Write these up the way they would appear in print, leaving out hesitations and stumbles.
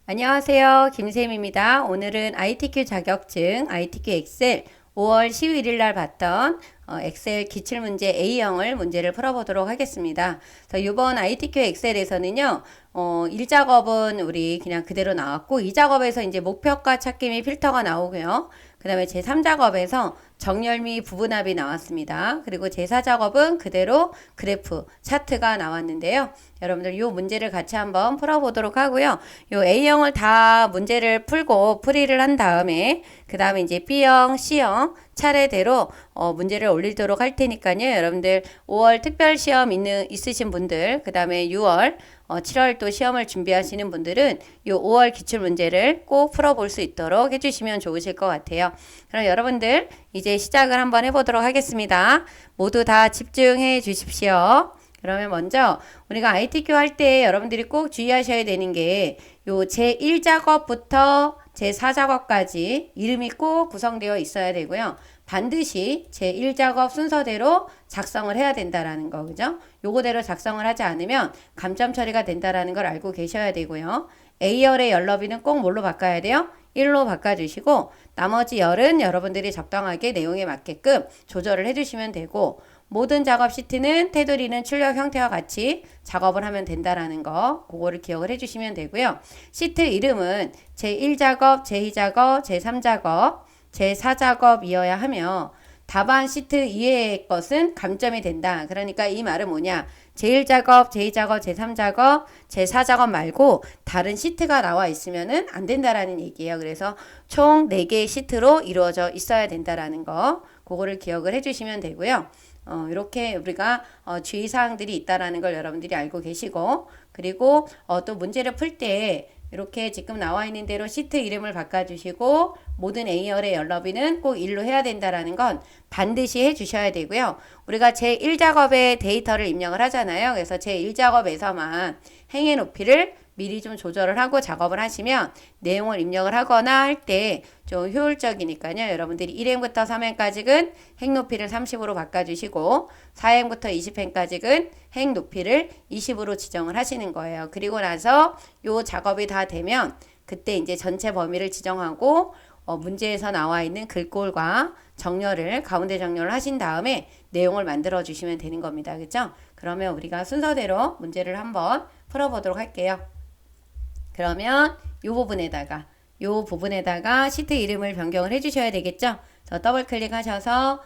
안녕하세요. 김쌤입니다. 오늘은 ITQ 자격증, ITQ 엑셀 5월 11일 날 봤던 엑셀 기출문제 A형을 문제를 풀어보도록 하겠습니다. 이번 ITQ 엑셀에서는요, 1작업은 우리 그냥 그대로 나왔고, 2작업에서 이제 목표가 찾기 및 필터가 나오고요. 그 다음에 제3작업에서 정렬 및 부분합이 나왔습니다. 그리고 제4작업은 그대로 그래프, 차트가 나왔는데요. 여러분들 이 문제를 같이 한번 풀어보도록 하고요. 이 A형을 다 문제를 풀고 풀이를 한 다음에 그 다음에 이제 B형, C형 차례대로 문제를 올리도록 할 테니까요. 여러분들 5월 특별 시험 있으신 분들, 그 다음에 6월 7월 또 시험을 준비하시는 분들은 이 5월 기출 문제를 꼭 풀어볼 수 있도록 해주시면 좋으실 것 같아요. 그럼 여러분들 이제 시작을 한번 해보도록 하겠습니다. 모두 다 집중해 주십시오. 그러면 먼저 우리가 ITQ 할 때 여러분들이 꼭 주의하셔야 되는 게 요 제1작업부터 제4작업까지 이름이 꼭 구성되어 있어야 되고요. 반드시 제1작업 순서대로 작성을 해야 된다라는 거, 그죠? 요거대로 작성을 하지 않으면 감점 처리가 된다라는 걸 알고 계셔야 되고요. A열의 열너비는 꼭 뭘로 바꿔야 돼요? 1로 바꿔주시고 나머지 열은 여러분들이 적당하게 내용에 맞게끔 조절을 해주시면 되고 모든 작업 시트는 테두리는 출력 형태와 같이 작업을 하면 된다라는 거 그거를 기억을 해주시면 되고요. 시트 이름은 제1작업, 제2작업, 제3작업, 제4작업이어야 하며 답안 시트 이외의 것은 감점이 된다. 그러니까 이 말은 뭐냐? 제1작업, 제2작업, 제3작업, 제4작업 말고 다른 시트가 나와 있으면은 안 된다라는 얘기예요. 그래서 총 4개의 시트로 이루어져 있어야 된다라는 거 그거를 기억을 해주시면 되고요. 이렇게 우리가 주의사항들이 있다라는 걸 여러분들이 알고 계시고 그리고 또 문제를 풀 때 이렇게 지금 나와 있는 대로 시트 이름을 바꿔주시고 모든 A열의 열너비는 꼭 1로 해야 된다라는 건 반드시 해주셔야 되고요. 우리가 제1작업에 데이터를 입력을 하잖아요. 그래서 제1작업에서만 행의 높이를 미리 좀 조절을 하고 작업을 하시면 내용을 입력을 하거나 할 때 좀 효율적이니까요. 여러분들이 1행부터 3행까지는 행 높이를 30으로 바꿔주시고 4행부터 20행까지는 행 높이를 20으로 지정을 하시는 거예요. 그리고 나서 요 작업이 다 되면 그때 이제 전체 범위를 지정하고 문제에서 나와 있는 글꼴과 정렬을 가운데 정렬을 하신 다음에 내용을 만들어 주시면 되는 겁니다. 그렇죠? 그러면 우리가 순서대로 문제를 한번 풀어보도록 할게요. 그러면 요 부분에다가 시트 이름을 변경을 해주셔야 되겠죠? 더블 클릭하셔서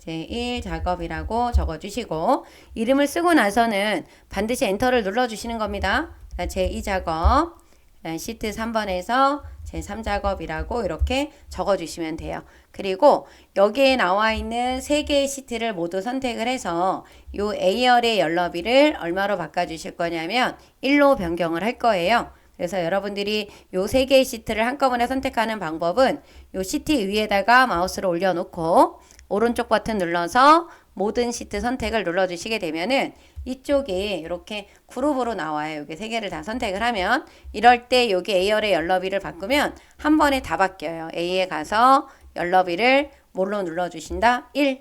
제1작업이라고 적어주시고 이름을 쓰고 나서는 반드시 엔터를 눌러주시는 겁니다. 제2작업 시트 3번에서 제3작업이라고 이렇게 적어주시면 돼요. 그리고 여기에 나와 있는 3개의 시트를 모두 선택을 해서 요 A열의 열너비를 얼마로 바꿔주실 거냐면 1로 변경을 할 거예요. 그래서 여러분들이 요 3개의 시트를 한꺼번에 선택하는 방법은 요 시트 위에다가 마우스를 올려놓고 오른쪽 버튼 눌러서 모든 시트 선택을 눌러주시게 되면은 이쪽에 이렇게 그룹으로 나와요. 여기 3개를 다 선택을 하면 이럴 때 여기 A열의 열너비를 바꾸면 한 번에 다 바뀌어요. A에 가서 열너비를 뭘로 눌러주신다? 1.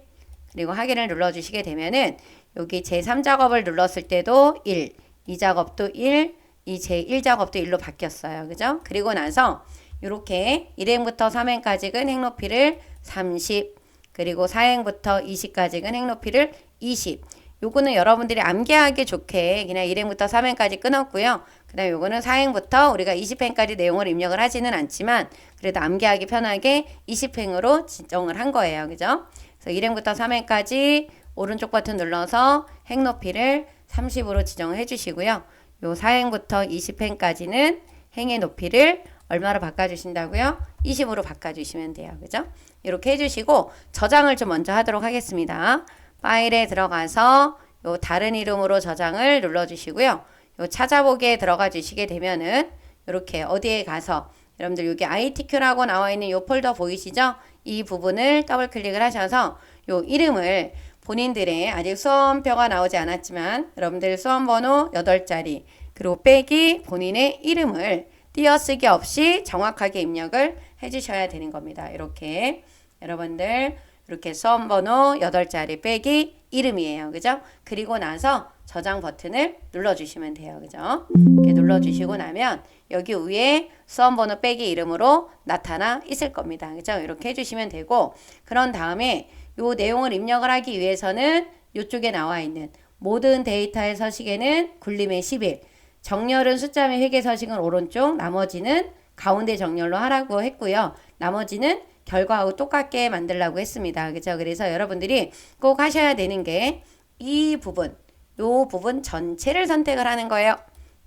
그리고 확인을 눌러주시게 되면은 여기 제3작업을 눌렀을 때도 1, 2작업도 1, 이 제1작업도 1로 바뀌었어요. 그죠? 그리고 나서 이렇게 1행부터 3행까지는 행 높이를 30, 그리고 4행부터 20까지는 행 높이를 20. 요거는 여러분들이 암기하기 좋게 그냥 1행부터 3행까지 끊었고요. 그 다음에 요거는 4행부터 우리가 20행까지 내용을 입력을 하지는 않지만 그래도 암기하기 편하게 20행으로 지정을 한 거예요. 그죠? 그래서 1행부터 3행까지 오른쪽 버튼 눌러서 행 높이를 30으로 지정을 해주시고요. 요 4행부터 20행까지는 행의 높이를 얼마로 바꿔주신다고요? 20으로 바꿔주시면 돼요. 그죠? 이렇게 해주시고 저장을 좀 먼저 하도록 하겠습니다. 파일에 들어가서 요 다른 이름으로 저장을 눌러주시고요. 요 찾아보기에 들어가 주시게 되면은 이렇게 어디에 가서 여러분들 여기 ITQ라고 나와 있는 요 폴더 보이시죠? 이 부분을 더블 클릭을 하셔서 요 이름을 본인들의 아직 수험표가 나오지 않았지만 여러분들 수험번호 8자리 그리고 빼기 본인의 이름을 띄어쓰기 없이 정확하게 입력을 해주셔야 되는 겁니다. 이렇게 여러분들 이렇게 수험번호 8자리 빼기 이름이에요. 그죠? 그리고 나서 저장 버튼을 눌러주시면 돼요. 그죠? 이렇게 눌러주시고 나면 여기 위에 수험번호 빼기 이름으로 나타나 있을 겁니다. 그죠? 이렇게 해주시면 되고, 그런 다음에 요 내용을 입력을 하기 위해서는 이쪽에 나와 있는 모든 데이터의 서식에는 굴림의 11, 정렬은 숫자 및 회계 서식은 오른쪽, 나머지는 가운데 정렬로 하라고 했고요. 나머지는 결과하고 똑같게 만들라고 했습니다. 그죠? 그래서 여러분들이 꼭 하셔야 되는 게 이 부분, 요 부분 전체를 선택을 하는 거예요.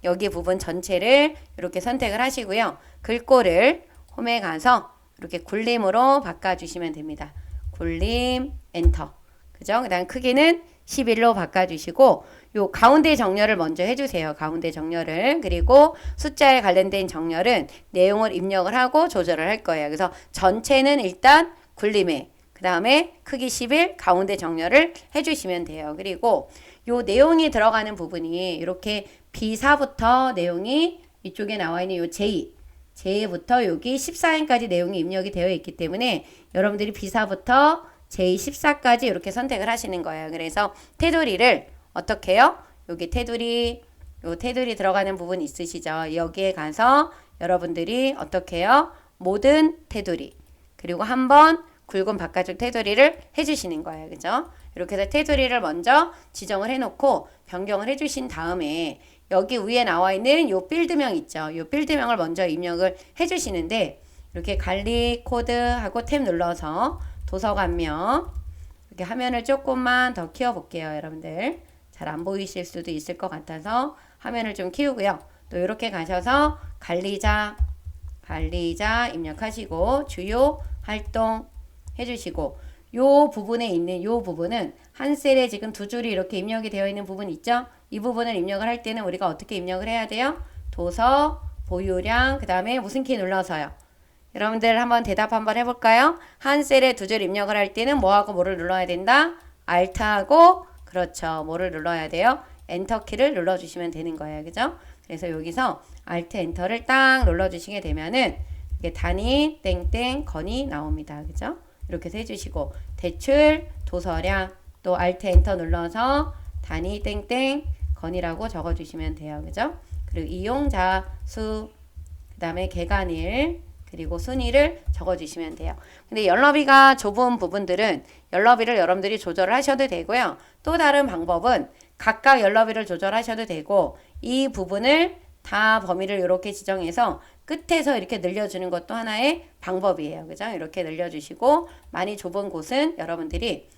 여기 부분 전체를 이렇게 선택을 하시고요. 글꼴을 홈에 가서 이렇게 굴림으로 바꿔주시면 됩니다. 굴림, 엔터. 그죠? 그 다음 크기는 11로 바꿔주시고, 요 가운데 정렬을 먼저 해주세요. 가운데 정렬을. 그리고 숫자에 관련된 정렬은 내용을 입력을 하고 조절을 할 거예요. 그래서 전체는 일단 굴림에, 그 다음에 크기 11, 가운데 정렬을 해주시면 돼요. 그리고 요 내용이 들어가는 부분이 이렇게 B4부터 내용이 이쪽에 나와 있는 요 J부터 여기 14행까지 내용이 입력이 되어 있기 때문에 여러분들이 B4부터 J14까지 이렇게 선택을 하시는 거예요. 그래서 테두리를 어떻게 해요? 여기 테두리, 요 테두리 들어가는 부분 있으시죠? 여기에 가서 여러분들이 어떻게 해요? 모든 테두리. 그리고 한번 굵은 바깥쪽 테두리를 해주시는 거예요. 그죠? 이렇게 해서 테두리를 먼저 지정을 해놓고 변경을 해주신 다음에 여기 위에 나와 있는 요 필드명 있죠? 요 필드명을 먼저 입력을 해주시는데 이렇게 관리 코드하고 탭 눌러서 도서관명 이렇게 화면을 조금만 더 키워볼게요. 여러분들 잘 안 보이실 수도 있을 것 같아서 화면을 좀 키우고요. 또 이렇게 가셔서 관리자 입력하시고 주요 활동 해주시고 요 부분에 있는 요 부분은 한 셀에 지금 두 줄이 이렇게 입력이 되어 있는 부분 있죠? 이 부분을 입력을 할 때는 우리가 어떻게 입력을 해야 돼요? 도서, 보유량, 그 다음에 무슨 키 눌러서요? 여러분들 한번 대답 한번 해볼까요? 한 셀에 두 줄 입력을 할 때는 뭐하고 뭐를 눌러야 된다? Alt하고 그렇죠. 뭐를 눌러야 돼요? 엔터키를 눌러주시면 되는 거예요. 그죠? 그래서 여기서 Alt 엔터를 딱 눌러주시게 되면은 이게 단위 땡땡 건이 나옵니다. 그죠? 이렇게 해서 해주시고 대출 도서량 또 Alt 엔터 눌러서 단위 땡땡 건이라고 적어주시면 돼요. 그죠? 그리고 이용자 수 그 다음에 개간일 그리고 순위를 적어주시면 돼요. 근데 열너비가 좁은 부분들은 열너비를 여러분들이 조절을 하셔도 되고요. 또 다른 방법은 각각 열너비를 조절하셔도 되고 이 부분을 다 범위를 이렇게 지정해서 끝에서 이렇게 늘려주는 것도 하나의 방법이에요. 그죠? 이렇게 늘려주시고 많이 좁은 곳은 여러분들이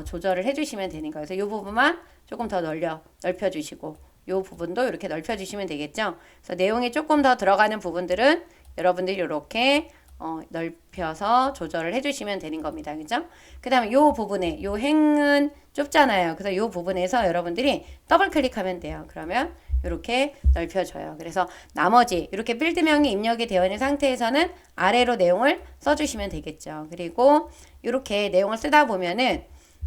조절을 해주시면 되는 거예요. 그래서 이 부분만 조금 더 넓혀주시고 이 부분도 이렇게 넓혀주시면 되겠죠? 그래서 내용이 조금 더 들어가는 부분들은 여러분들이 이렇게 넓혀서 조절을 해주시면 되는 겁니다. 그죠? 그 다음에 요 부분에 요 행은 좁잖아요. 그래서 요 부분에서 여러분들이 더블 클릭하면 돼요. 그러면 이렇게 넓혀줘요. 그래서 나머지 이렇게 필드명이 입력이 되어 있는 상태에서는 아래로 내용을 써주시면 되겠죠. 그리고 이렇게 내용을 쓰다 보면은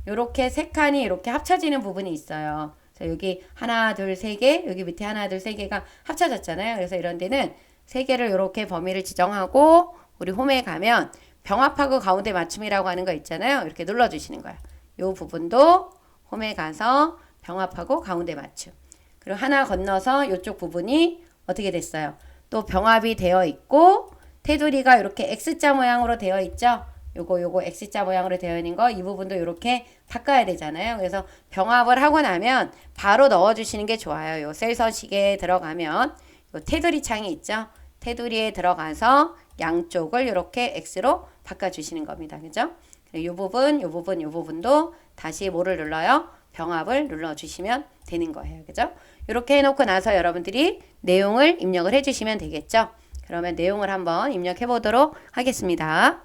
이렇게 세 칸이 이렇게 합쳐지는 부분이 있어요. 그래서 여기 하나, 둘, 세 개, 여기 밑에 하나, 둘, 세 개가 합쳐졌잖아요. 그래서 이런 데는 세 개를 이렇게 범위를 지정하고 우리 홈에 가면 병합하고 가운데 맞춤이라고 하는 거 있잖아요. 이렇게 눌러주시는 거예요. 이 부분도 홈에 가서 병합하고 가운데 맞춤. 그리고 하나 건너서 이쪽 부분이 어떻게 됐어요? 또 병합이 되어 있고 테두리가 이렇게 X자 모양으로 되어 있죠? 요거 X자 모양으로 되어 있는 거 이 부분도 이렇게 바꿔야 되잖아요. 그래서 병합을 하고 나면 바로 넣어주시는 게 좋아요. 요 셀 서식에 들어가면 요 테두리 창이 있죠? 테두리에 들어가서 양쪽을 이렇게 X로 바꿔주시는 겁니다. 그죠? 요 부분도 다시 뭐를 눌러요? 병합을 눌러주시면 되는 거예요. 그죠? 이렇게 해놓고 나서 여러분들이 내용을 입력을 해주시면 되겠죠? 그러면 내용을 한번 입력해 보도록 하겠습니다.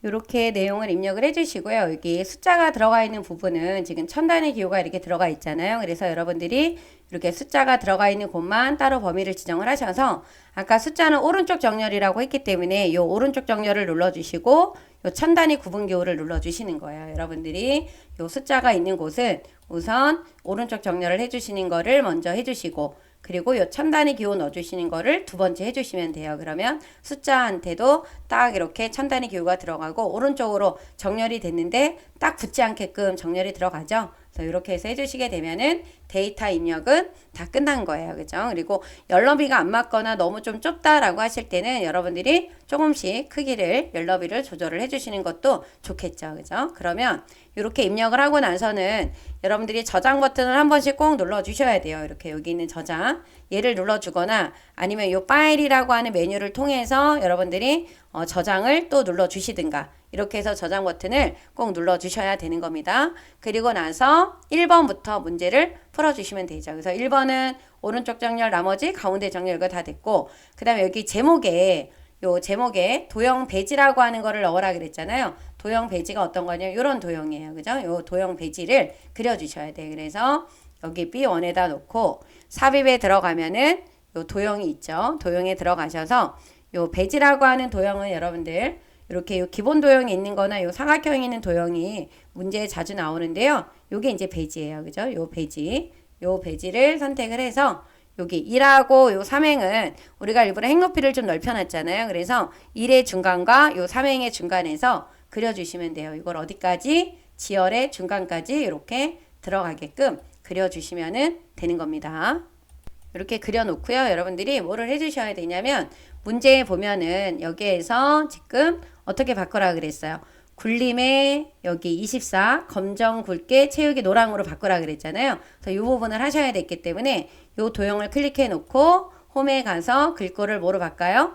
이렇게 내용을 입력을 해주시고요. 여기 숫자가 들어가 있는 부분은 지금 첨단의 기호가 이렇게 들어가 있잖아요. 그래서 여러분들이 이렇게 숫자가 들어가 있는 곳만 따로 범위를 지정을 하셔서 아까 숫자는 오른쪽 정렬이라고 했기 때문에 이 오른쪽 정렬을 눌러주시고 이 첨단위 구분 기호를 눌러주시는 거예요. 여러분들이 이 숫자가 있는 곳은 우선 오른쪽 정렬을 해주시는 거를 먼저 해주시고 그리고 요 첨단위 기호 넣어주시는 거를 두 번째 해주시면 돼요. 그러면 숫자한테도 딱 이렇게 첨단위 기호가 들어가고 오른쪽으로 정렬이 됐는데 딱 붙지 않게끔 정렬이 들어가죠. 그래서 이렇게 해서 해주시게 되면은 데이터 입력은 다 끝난 거예요. 그죠? 그리고 열너비가 안 맞거나 너무 좀 좁다라고 하실 때는 여러분들이 조금씩 크기를, 열너비를 조절을 해주시는 것도 좋겠죠. 그죠? 그러면 이렇게 입력을 하고 나서는 여러분들이 저장 버튼을 한 번씩 꼭 눌러주셔야 돼요. 이렇게 여기 있는 저장. 얘를 눌러주거나 아니면 이 파일이라고 하는 메뉴를 통해서 여러분들이 저장을 또 눌러주시든가 이렇게 해서 저장 버튼을 꼭 눌러주셔야 되는 겁니다. 그리고 나서 1번부터 문제를 풀어주시면 되죠. 그래서 1번은 오른쪽 정렬 나머지 가운데 정렬 이거 다 됐고 그 다음에 여기 제목에 도형 배지라고 하는 거를 넣으라 그랬잖아요. 도형 배지가 어떤 거냐면 이런 도형이에요. 그죠? 요 도형 배지를 그려주셔야 돼요. 그래서 여기 B1에다 놓고 삽입에 들어가면은 요 도형이 있죠. 도형에 들어가셔서 요 배지라고 하는 도형은 여러분들 이렇게 요 기본 도형이 있는 거나 요 사각형이 있는 도형이 문제에 자주 나오는데요. 요게 이제 배지예요. 그죠? 요 배지를 선택을 해서 여기 1하고 요 3행은 우리가 일부러 행 높이를 좀 넓혀놨잖아요. 그래서 1의 중간과 요 3행의 중간에서 그려주시면 돼요. 이걸 어디까지? 지열의 중간까지 이렇게 들어가게끔 그려주시면 되는 겁니다. 이렇게 그려놓고요. 여러분들이 뭐를 해주셔야 되냐면 문제에 보면은 여기에서 지금 어떻게 바꾸라 그랬어요. 굴림에 여기 24 검정 굵게 채우기 노랑으로 바꾸라 그랬잖아요. 그래서 이 부분을 하셔야 됐기 때문에 이 도형을 클릭해 놓고 홈에 가서 글꼴을 뭐로 바꿔요?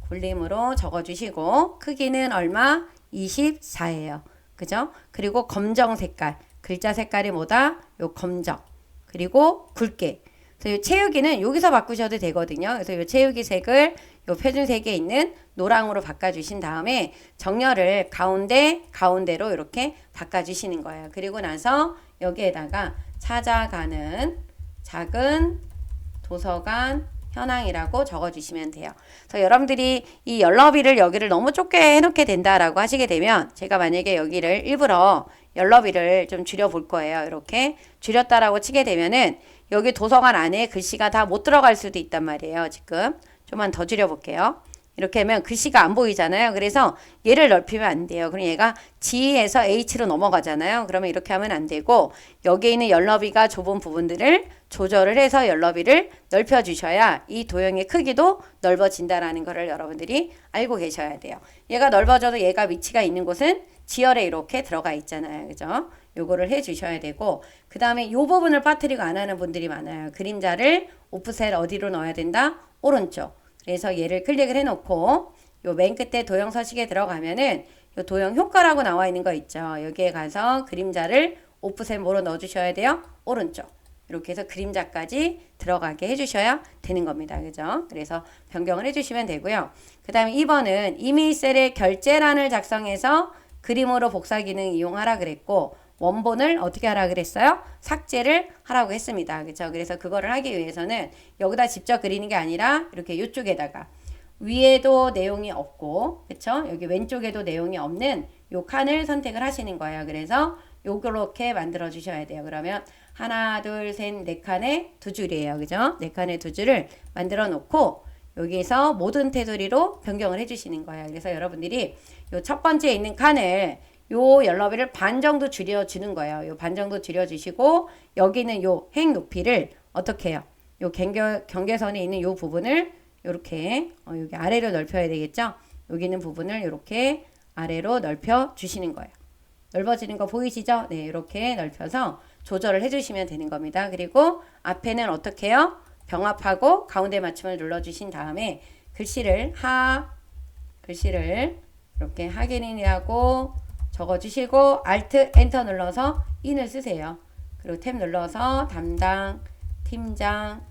굴림으로 적어주시고 크기는 얼마? 24예요. 그죠? 그리고 검정 색깔 글자 색깔이 뭐다? 요 검정 그리고 굵게 그래서 요 채우기는 여기서 바꾸셔도 되거든요. 그래서 요 채우기 색을 요 표준색에 있는 노랑으로 바꿔주신 다음에 정렬을 가운데로 이렇게 바꿔주시는 거예요. 그리고 나서 여기에다가 찾아가는 작은 도서관 현황이라고 적어주시면 돼요. 그래서 여러분들이 이 열너비를 여기를 너무 좁게 해놓게 된다라고 하시게 되면 제가 만약에 여기를 일부러 열너비를 좀 줄여볼 거예요. 이렇게 줄였다라고 치게 되면은 여기 도서관 안에 글씨가 다 못 들어갈 수도 있단 말이에요. 지금 좀만 더 줄여볼게요. 이렇게 하면 글씨가 안 보이잖아요. 그래서 얘를 넓히면 안 돼요. 그럼 얘가 G에서 H로 넘어가잖아요. 그러면 이렇게 하면 안 되고 여기에 있는 열너비가 좁은 부분들을 조절을 해서 열너비를 넓혀 주셔야 이 도형의 크기도 넓어진다라는 것을 여러분들이 알고 계셔야 돼요. 얘가 넓어져도 얘가 위치가 있는 곳은 지열에 이렇게 들어가 있잖아요. 그죠? 요거를 해 주셔야 되고 그 다음에 요 부분을 빠뜨리고 안 하는 분들이 많아요. 그림자를 오프셋 어디로 넣어야 된다? 오른쪽. 그래서 얘를 클릭을 해놓고 요 맨 끝에 도형 서식에 들어가면은 요 도형 효과라고 나와 있는 거 있죠. 여기에 가서 그림자를 오프셋 뭐로 넣어주셔야 돼요? 오른쪽. 이렇게 해서 그림자까지 들어가게 해주셔야 되는 겁니다. 그죠? 그래서 변경을 해주시면 되고요. 그 다음에 2번은 이미 셀의 결제란을 작성해서 그림으로 복사 기능 이용하라 그랬고 원본을 어떻게 하라 그랬어요? 삭제를 하라고 했습니다. 그렇죠? 그래서 그거를 하기 위해서는 여기다 직접 그리는 게 아니라 이렇게 이쪽에다가 위에도 내용이 없고 그렇죠? 여기 왼쪽에도 내용이 없는 요 칸을 선택을 하시는 거예요. 그래서 요렇게 만들어 주셔야 돼요. 그러면 하나, 둘, 셋, 네 칸에 두 줄이에요. 그죠? 네 칸에 두 줄을 만들어 놓고 여기서 모든 테두리로 변경을 해 주시는 거예요. 그래서 여러분들이 요 첫 번째 있는 칸을 요 열너비를 반 정도 줄여주는 거예요. 요 반 정도 줄여주시고 여기는 요 행 높이를 어떻게 해요? 요 경계선에 있는 요 부분을 요렇게 여기 아래로 넓혀야 되겠죠? 여기 있는 부분을 요렇게 아래로 넓혀 주시는 거예요. 넓어지는 거 보이시죠? 네, 이렇게 넓혀서 조절을 해주시면 되는 겁니다. 그리고 앞에는 어떻게 해요? 병합하고 가운데 맞춤을 눌러주신 다음에 글씨를 이렇게 하계린이라고 적어주시고 Alt 엔터 눌러서 인을 쓰세요. 그리고 탭 눌러서 담당, 팀장,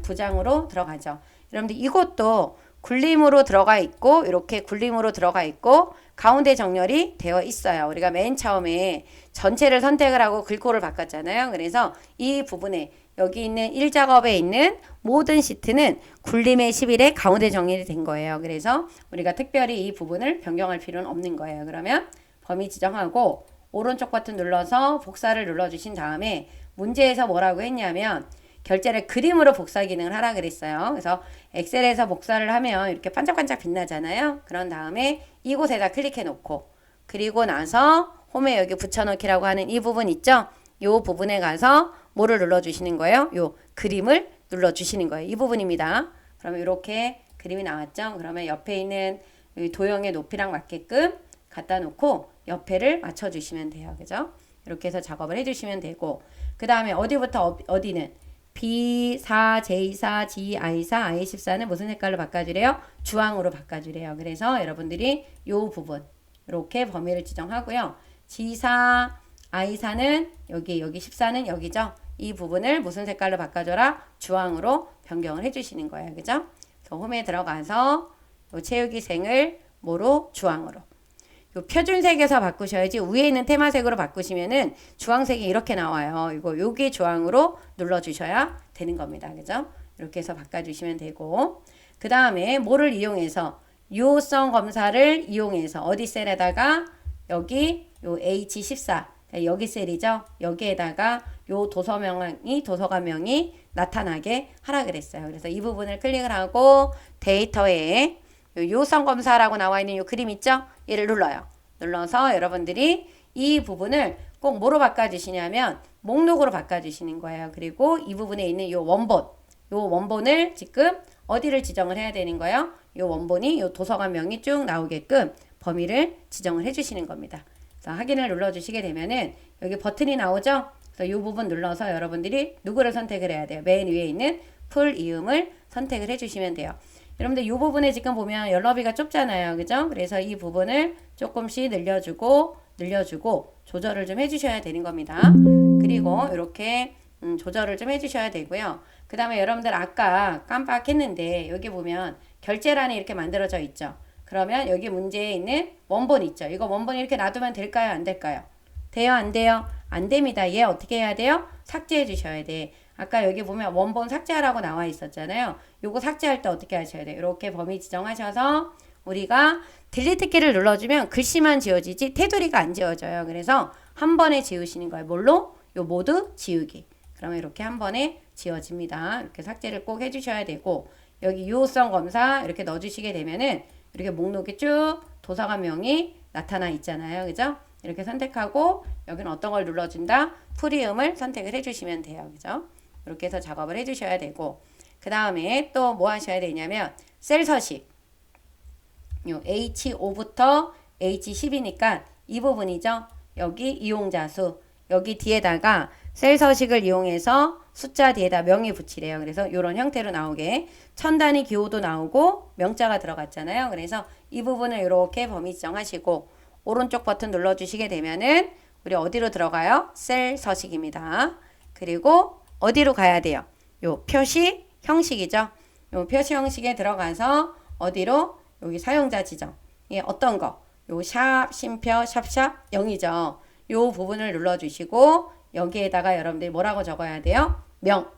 부장으로 들어가죠. 여러분들 이것도 굴림으로 들어가 있고 이렇게 굴림으로 들어가 있고 가운데 정렬이 되어 있어요. 우리가 맨 처음에 전체를 선택을 하고 글꼴을 바꿨잖아요. 그래서 이 부분에 여기 있는 1작업에 있는 모든 시트는 굴림의 11에 가운데 정렬이 된 거예요. 그래서 우리가 특별히 이 부분을 변경할 필요는 없는 거예요. 그러면 범위 지정하고 오른쪽 버튼 눌러서 복사를 눌러주신 다음에 문제에서 뭐라고 했냐면 결제를 그림으로 복사 기능을 하라 그랬어요. 그래서 엑셀에서 복사를 하면 이렇게 반짝반짝 빛나잖아요. 그런 다음에 이곳에다 클릭해 놓고 그리고 나서 홈에 여기 붙여넣기라고 하는 이 부분 있죠? 요 부분에 가서 뭐를 눌러주시는 거예요? 요 그림을 눌러주시는 거예요. 이 부분입니다. 그러면 이렇게 그림이 나왔죠? 그러면 옆에 있는 도형의 높이랑 맞게끔 갖다 놓고 옆에를 맞춰주시면 돼요. 그죠? 이렇게 해서 작업을 해주시면 되고, 그 다음에 어디부터 어디는 B4, J4, GI4, I14는 무슨 색깔로 바꿔주래요? 주황으로 바꿔주래요. 그래서 여러분들이 요 부분 이렇게 범위를 지정하고요. G4, I4는 여기 14는 여기죠. 이 부분을 무슨 색깔로 바꿔줘라? 주황으로 변경을 해주시는 거예요. 그죠? 그래서 홈에 들어가서 요 채우기 생을 뭐로? 주황으로. 요 표준색에서 바꾸셔야지 위에 있는 테마색으로 바꾸시면은 주황색이 이렇게 나와요. 요게 주황으로 눌러주셔야 되는 겁니다. 그죠? 이렇게 해서 바꿔주시면 되고, 그 다음에 뭐를 이용해서 유효성 검사를 이용해서 어디 셀에다가 여기 요 H14 여기 셀이죠. 여기에다가 요 도서관명이 나타나게 하라 그랬어요. 그래서 이 부분을 클릭을 하고 데이터에 유효성 검사라고 나와 있는 요 그림 있죠? 얘를 눌러요. 눌러서 여러분들이 이 부분을 꼭 뭐로 바꿔주시냐면 목록으로 바꿔주시는 거예요. 그리고 이 부분에 있는 요 원본을 지금 어디를 지정을 해야 되는 거예요? 요 원본이 요 도서관명이 쭉 나오게끔 범위를 지정을 해주시는 겁니다. 그래서 확인을 눌러주시게 되면은 여기 버튼이 나오죠? 그래서 이 부분 눌러서 여러분들이 누구를 선택을 해야 돼요? 맨 위에 있는 풀 이음을 선택을 해주시면 돼요. 여러분들 이 부분에 지금 보면 열너비가 좁잖아요. 그죠? 그래서 이 부분을 조금씩 늘려주고 조절을 좀 해주셔야 되는 겁니다. 그리고 이렇게 조절을 좀 해주셔야 되고요. 그 다음에 여러분들 아까 깜빡했는데 여기 보면 결제란이 이렇게 만들어져 있죠. 그러면 여기 문제에 있는 원본 있죠. 이거 원본 이렇게 놔두면 될까요? 안 될까요? 돼요? 안 돼요? 안 됩니다. 얘 어떻게 해야 돼요? 삭제해 주셔야 돼. 아까 여기 보면 원본 삭제하라고 나와 있었잖아요. 요거 삭제할 때 어떻게 하셔야 돼요? 이렇게 범위 지정하셔서 우리가 딜리트 키를 눌러주면 글씨만 지워지지 테두리가 안 지워져요. 그래서 한 번에 지우시는 거예요. 뭘로? 요 모두 지우기. 그러면 이렇게 한 번에 지워집니다. 이렇게 삭제를 꼭 해주셔야 되고, 여기 유효성 검사 이렇게 넣어주시게 되면은 이렇게 목록이 쭉 도서관명이 나타나 있잖아요. 그죠? 이렇게 선택하고 여기는 어떤 걸 눌러준다? 프리음을 선택을 해주시면 돼요. 그죠? 이렇게 해서 작업을 해주셔야 되고, 그 다음에 또 뭐 하셔야 되냐면 셀 서식 요 H5부터 H10이니까 이 부분이죠. 여기 이용자 수, 여기 뒤에다가 셀 서식을 이용해서 숫자 뒤에다 명이 붙이래요. 그래서 이런 형태로 나오게 천 단위 기호도 나오고 명자가 들어갔잖아요. 그래서 이 부분을 이렇게 범위 지정하시고 오른쪽 버튼 눌러주시게 되면은 우리 어디로 들어가요? 셀 서식입니다. 그리고 어디로 가야 돼요? 요 표시 형식이죠. 요 표시 형식에 들어가서 어디로? 여기 사용자 지정. 예, 어떤 거? 요 샵, 쉼표, 샵샵 0이죠. 요 부분을 눌러주시고 여기에다가 여러분들이 뭐라고 적어야 돼요? 명.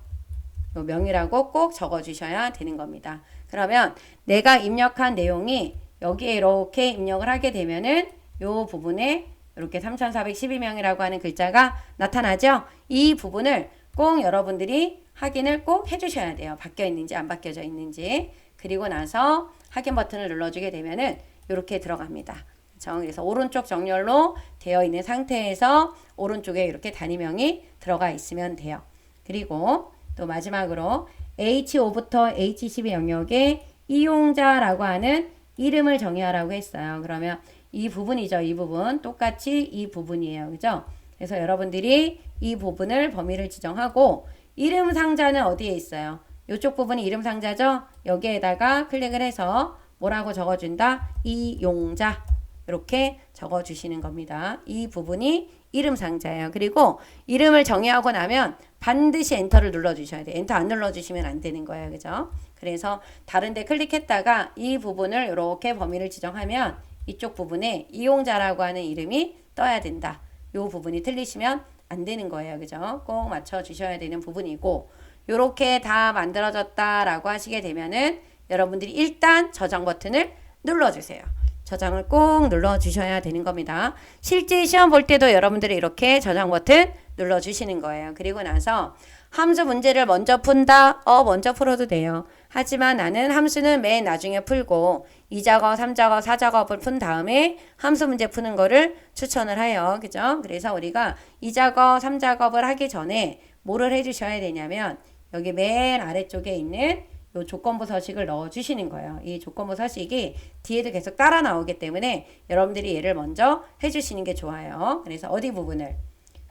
요 명이라고 꼭 적어주셔야 되는 겁니다. 그러면 내가 입력한 내용이 여기에 이렇게 입력을 하게 되면은 요 부분에 이렇게 3412명이라고 하는 글자가 나타나죠? 이 부분을 꼭 여러분들이 확인을 꼭 해주셔야 돼요. 바뀌어 있는지 안 바뀌어져 있는지. 그리고 나서 확인 버튼을 눌러주게 되면은 이렇게 들어갑니다. 그래서 오른쪽 정렬로 되어 있는 상태에서 오른쪽에 이렇게 단위명이 들어가 있으면 돼요. 그리고 또 마지막으로 H5부터 H10의 영역에 이용자라고 하는 이름을 정의하라고 했어요. 그러면 이 부분이죠. 이 부분 똑같이 이 부분이에요. 그죠? 그래서 여러분들이 이 부분을 범위를 지정하고 이름 상자는 어디에 있어요? 이쪽 부분이 이름 상자죠? 여기에다가 클릭을 해서 뭐라고 적어준다? 이용자. 이렇게 적어주시는 겁니다. 이 부분이 이름 상자예요. 그리고 이름을 정의하고 나면 반드시 엔터를 눌러주셔야 돼요. 엔터 안 눌러주시면 안 되는 거예요. 그죠? 그래서 다른 데 클릭했다가 이 부분을 이렇게 범위를 지정하면 이쪽 부분에 이용자라고 하는 이름이 떠야 된다. 이 부분이 틀리시면 안 되는 거예요. 그죠? 꼭 맞춰주셔야 되는 부분이고, 이렇게 다 만들어졌다라고 하시게 되면은 여러분들이 일단 저장 버튼을 눌러주세요. 저장을 꼭 눌러주셔야 되는 겁니다. 실제 시험 볼 때도 여러분들이 이렇게 저장 버튼 눌러주시는 거예요. 그리고 나서 함수 문제를 먼저 푼다? 먼저 풀어도 돼요. 하지만 나는 함수는 맨 나중에 풀고 2작업, 3작업, 4작업을 푼 다음에 함수 문제 푸는 거를 추천을 해요. 그죠? 그래서 우리가 2작업, 3작업을 하기 전에 뭐를 해주셔야 되냐면 여기 맨 아래쪽에 있는 요 조건부 서식을 넣어 주시는 거예요. 이 조건부 서식이 뒤에도 계속 따라 나오기 때문에 여러분들이 얘를 먼저 해주시는 게 좋아요. 그래서 어디 부분을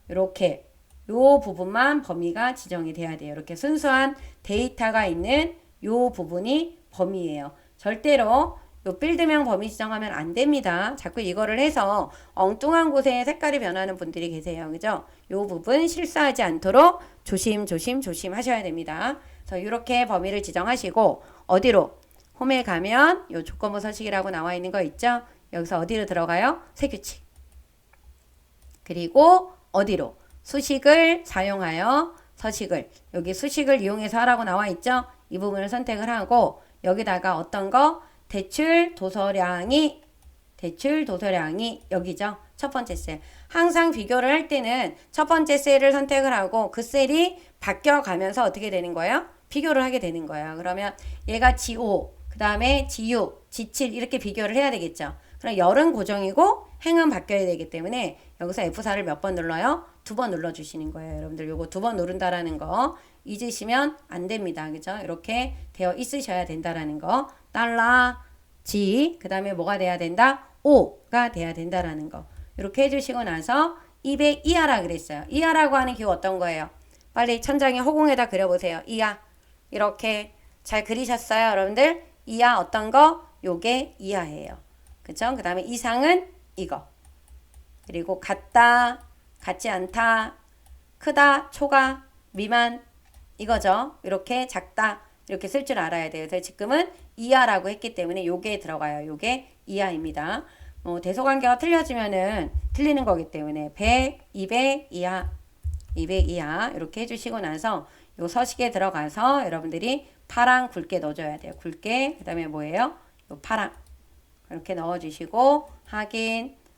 이렇게 요 부분만 범위가 지정이 돼야 돼요. 이렇게 순수한 데이터가 있는 요 부분이 범위예요. 절대로 요 필드명 범위 지정하면 안 됩니다. 자꾸 이거를 해서 엉뚱한 곳에 색깔이 변하는 분들이 계세요. 그죠? 요 부분 실수하지 않도록 조심 하셔야 됩니다. 그래서 이렇게 범위를 지정하시고 어디로? 홈에 가면 요 조건부 서식이라고 나와 있는 거 있죠? 여기서 어디로 들어가요? 세규칙. 그리고 어디로? 수식을 사용하여 서식을 여기 수식을 이용해서 하라고 나와 있죠? 이 부분을 선택을 하고 여기다가 어떤 거? 대출 도서량이 여기죠. 첫 번째 셀. 항상 비교를 할 때는 첫 번째 셀을 선택을 하고 그 셀이 바뀌어가면서 어떻게 되는 거예요? 비교를 하게 되는 거예요. 그러면 얘가 G5, 그 다음에 G6, G7 이렇게 비교를 해야 되겠죠. 그럼 열은 고정이고 행은 바뀌어야 되기 때문에 여기서 F4를 몇 번 눌러요? 2번 눌러주시는 거예요. 여러분들 요거 2번 누른다라는 거 잊으시면 안 됩니다. 그죠? 이렇게 되어 있으셔야 된다라는 거. 달러, G, 그 다음에 뭐가 돼야 된다? O가 돼야 된다라는 거. 이렇게 해주시고 나서 200 이하라 그랬어요. 이하라고 하는 기호 어떤 거예요? 빨리 천장에 허공에다 그려보세요. 이하. 이렇게 잘 그리셨어요, 여러분들? 이하 어떤 거? 요게 이하예요. 그쵸? 그 다음에 이상은 이거. 그리고 같다, 같지 않다, 크다, 초가, 미만 이거죠. 이렇게 작다 이렇게 쓸 줄 알아야 돼요. 그래서 지금은 이하라고 했기 때문에 요게 들어가요. 요게 이하입니다. 대소관계가 틀려지면은 틀리는 거기 때문에 100, 200 이하, 200 이하 이렇게 해주시고 나서 요 서식에 들어가서 여러분들이 파랑 굵게 넣어줘야 돼요. 굵게 그 다음에 뭐예요? 요 파랑 이렇게 넣어주시고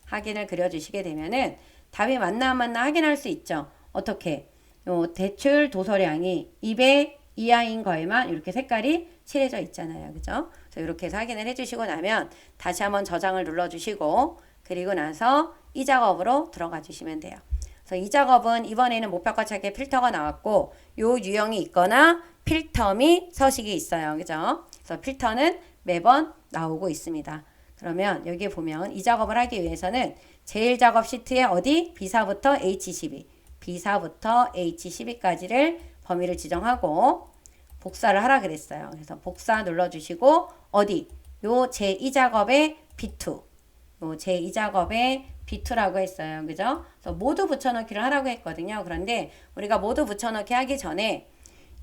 확인을 그려주시게 되면은 답이 맞나 안 맞나 확인할 수 있죠. 어떻게? 요 대출 도서량이 200 이하인 거에만 이렇게 색깔이 칠해져 있잖아요. 그죠? 그래서 이렇게 해서 확인을 해주시고 나면 다시 한번 저장을 눌러주시고 그리고 나서 이 작업으로 들어가 주시면 돼요. 그래서 이 작업은 이번에는 목표가 찾기 필터가 나왔고 요 유형이 있거나 필터 및 서식이 있어요. 그죠? 그래서 필터는 매번 나오고 있습니다. 그러면 여기 보면 이 작업을 하기 위해서는 제일 작업 시트에 어디? B사부터 H12, B사부터 H12까지를 범위를 지정하고 복사를 하라 그랬어요. 그래서 복사 눌러주시고 어디? 요 제2작업의 B2, 요 제2작업의 B2라고 했어요. 그죠? 그래서 모두 붙여넣기를 하라고 했거든요. 그런데 우리가 모두 붙여넣기 하기 전에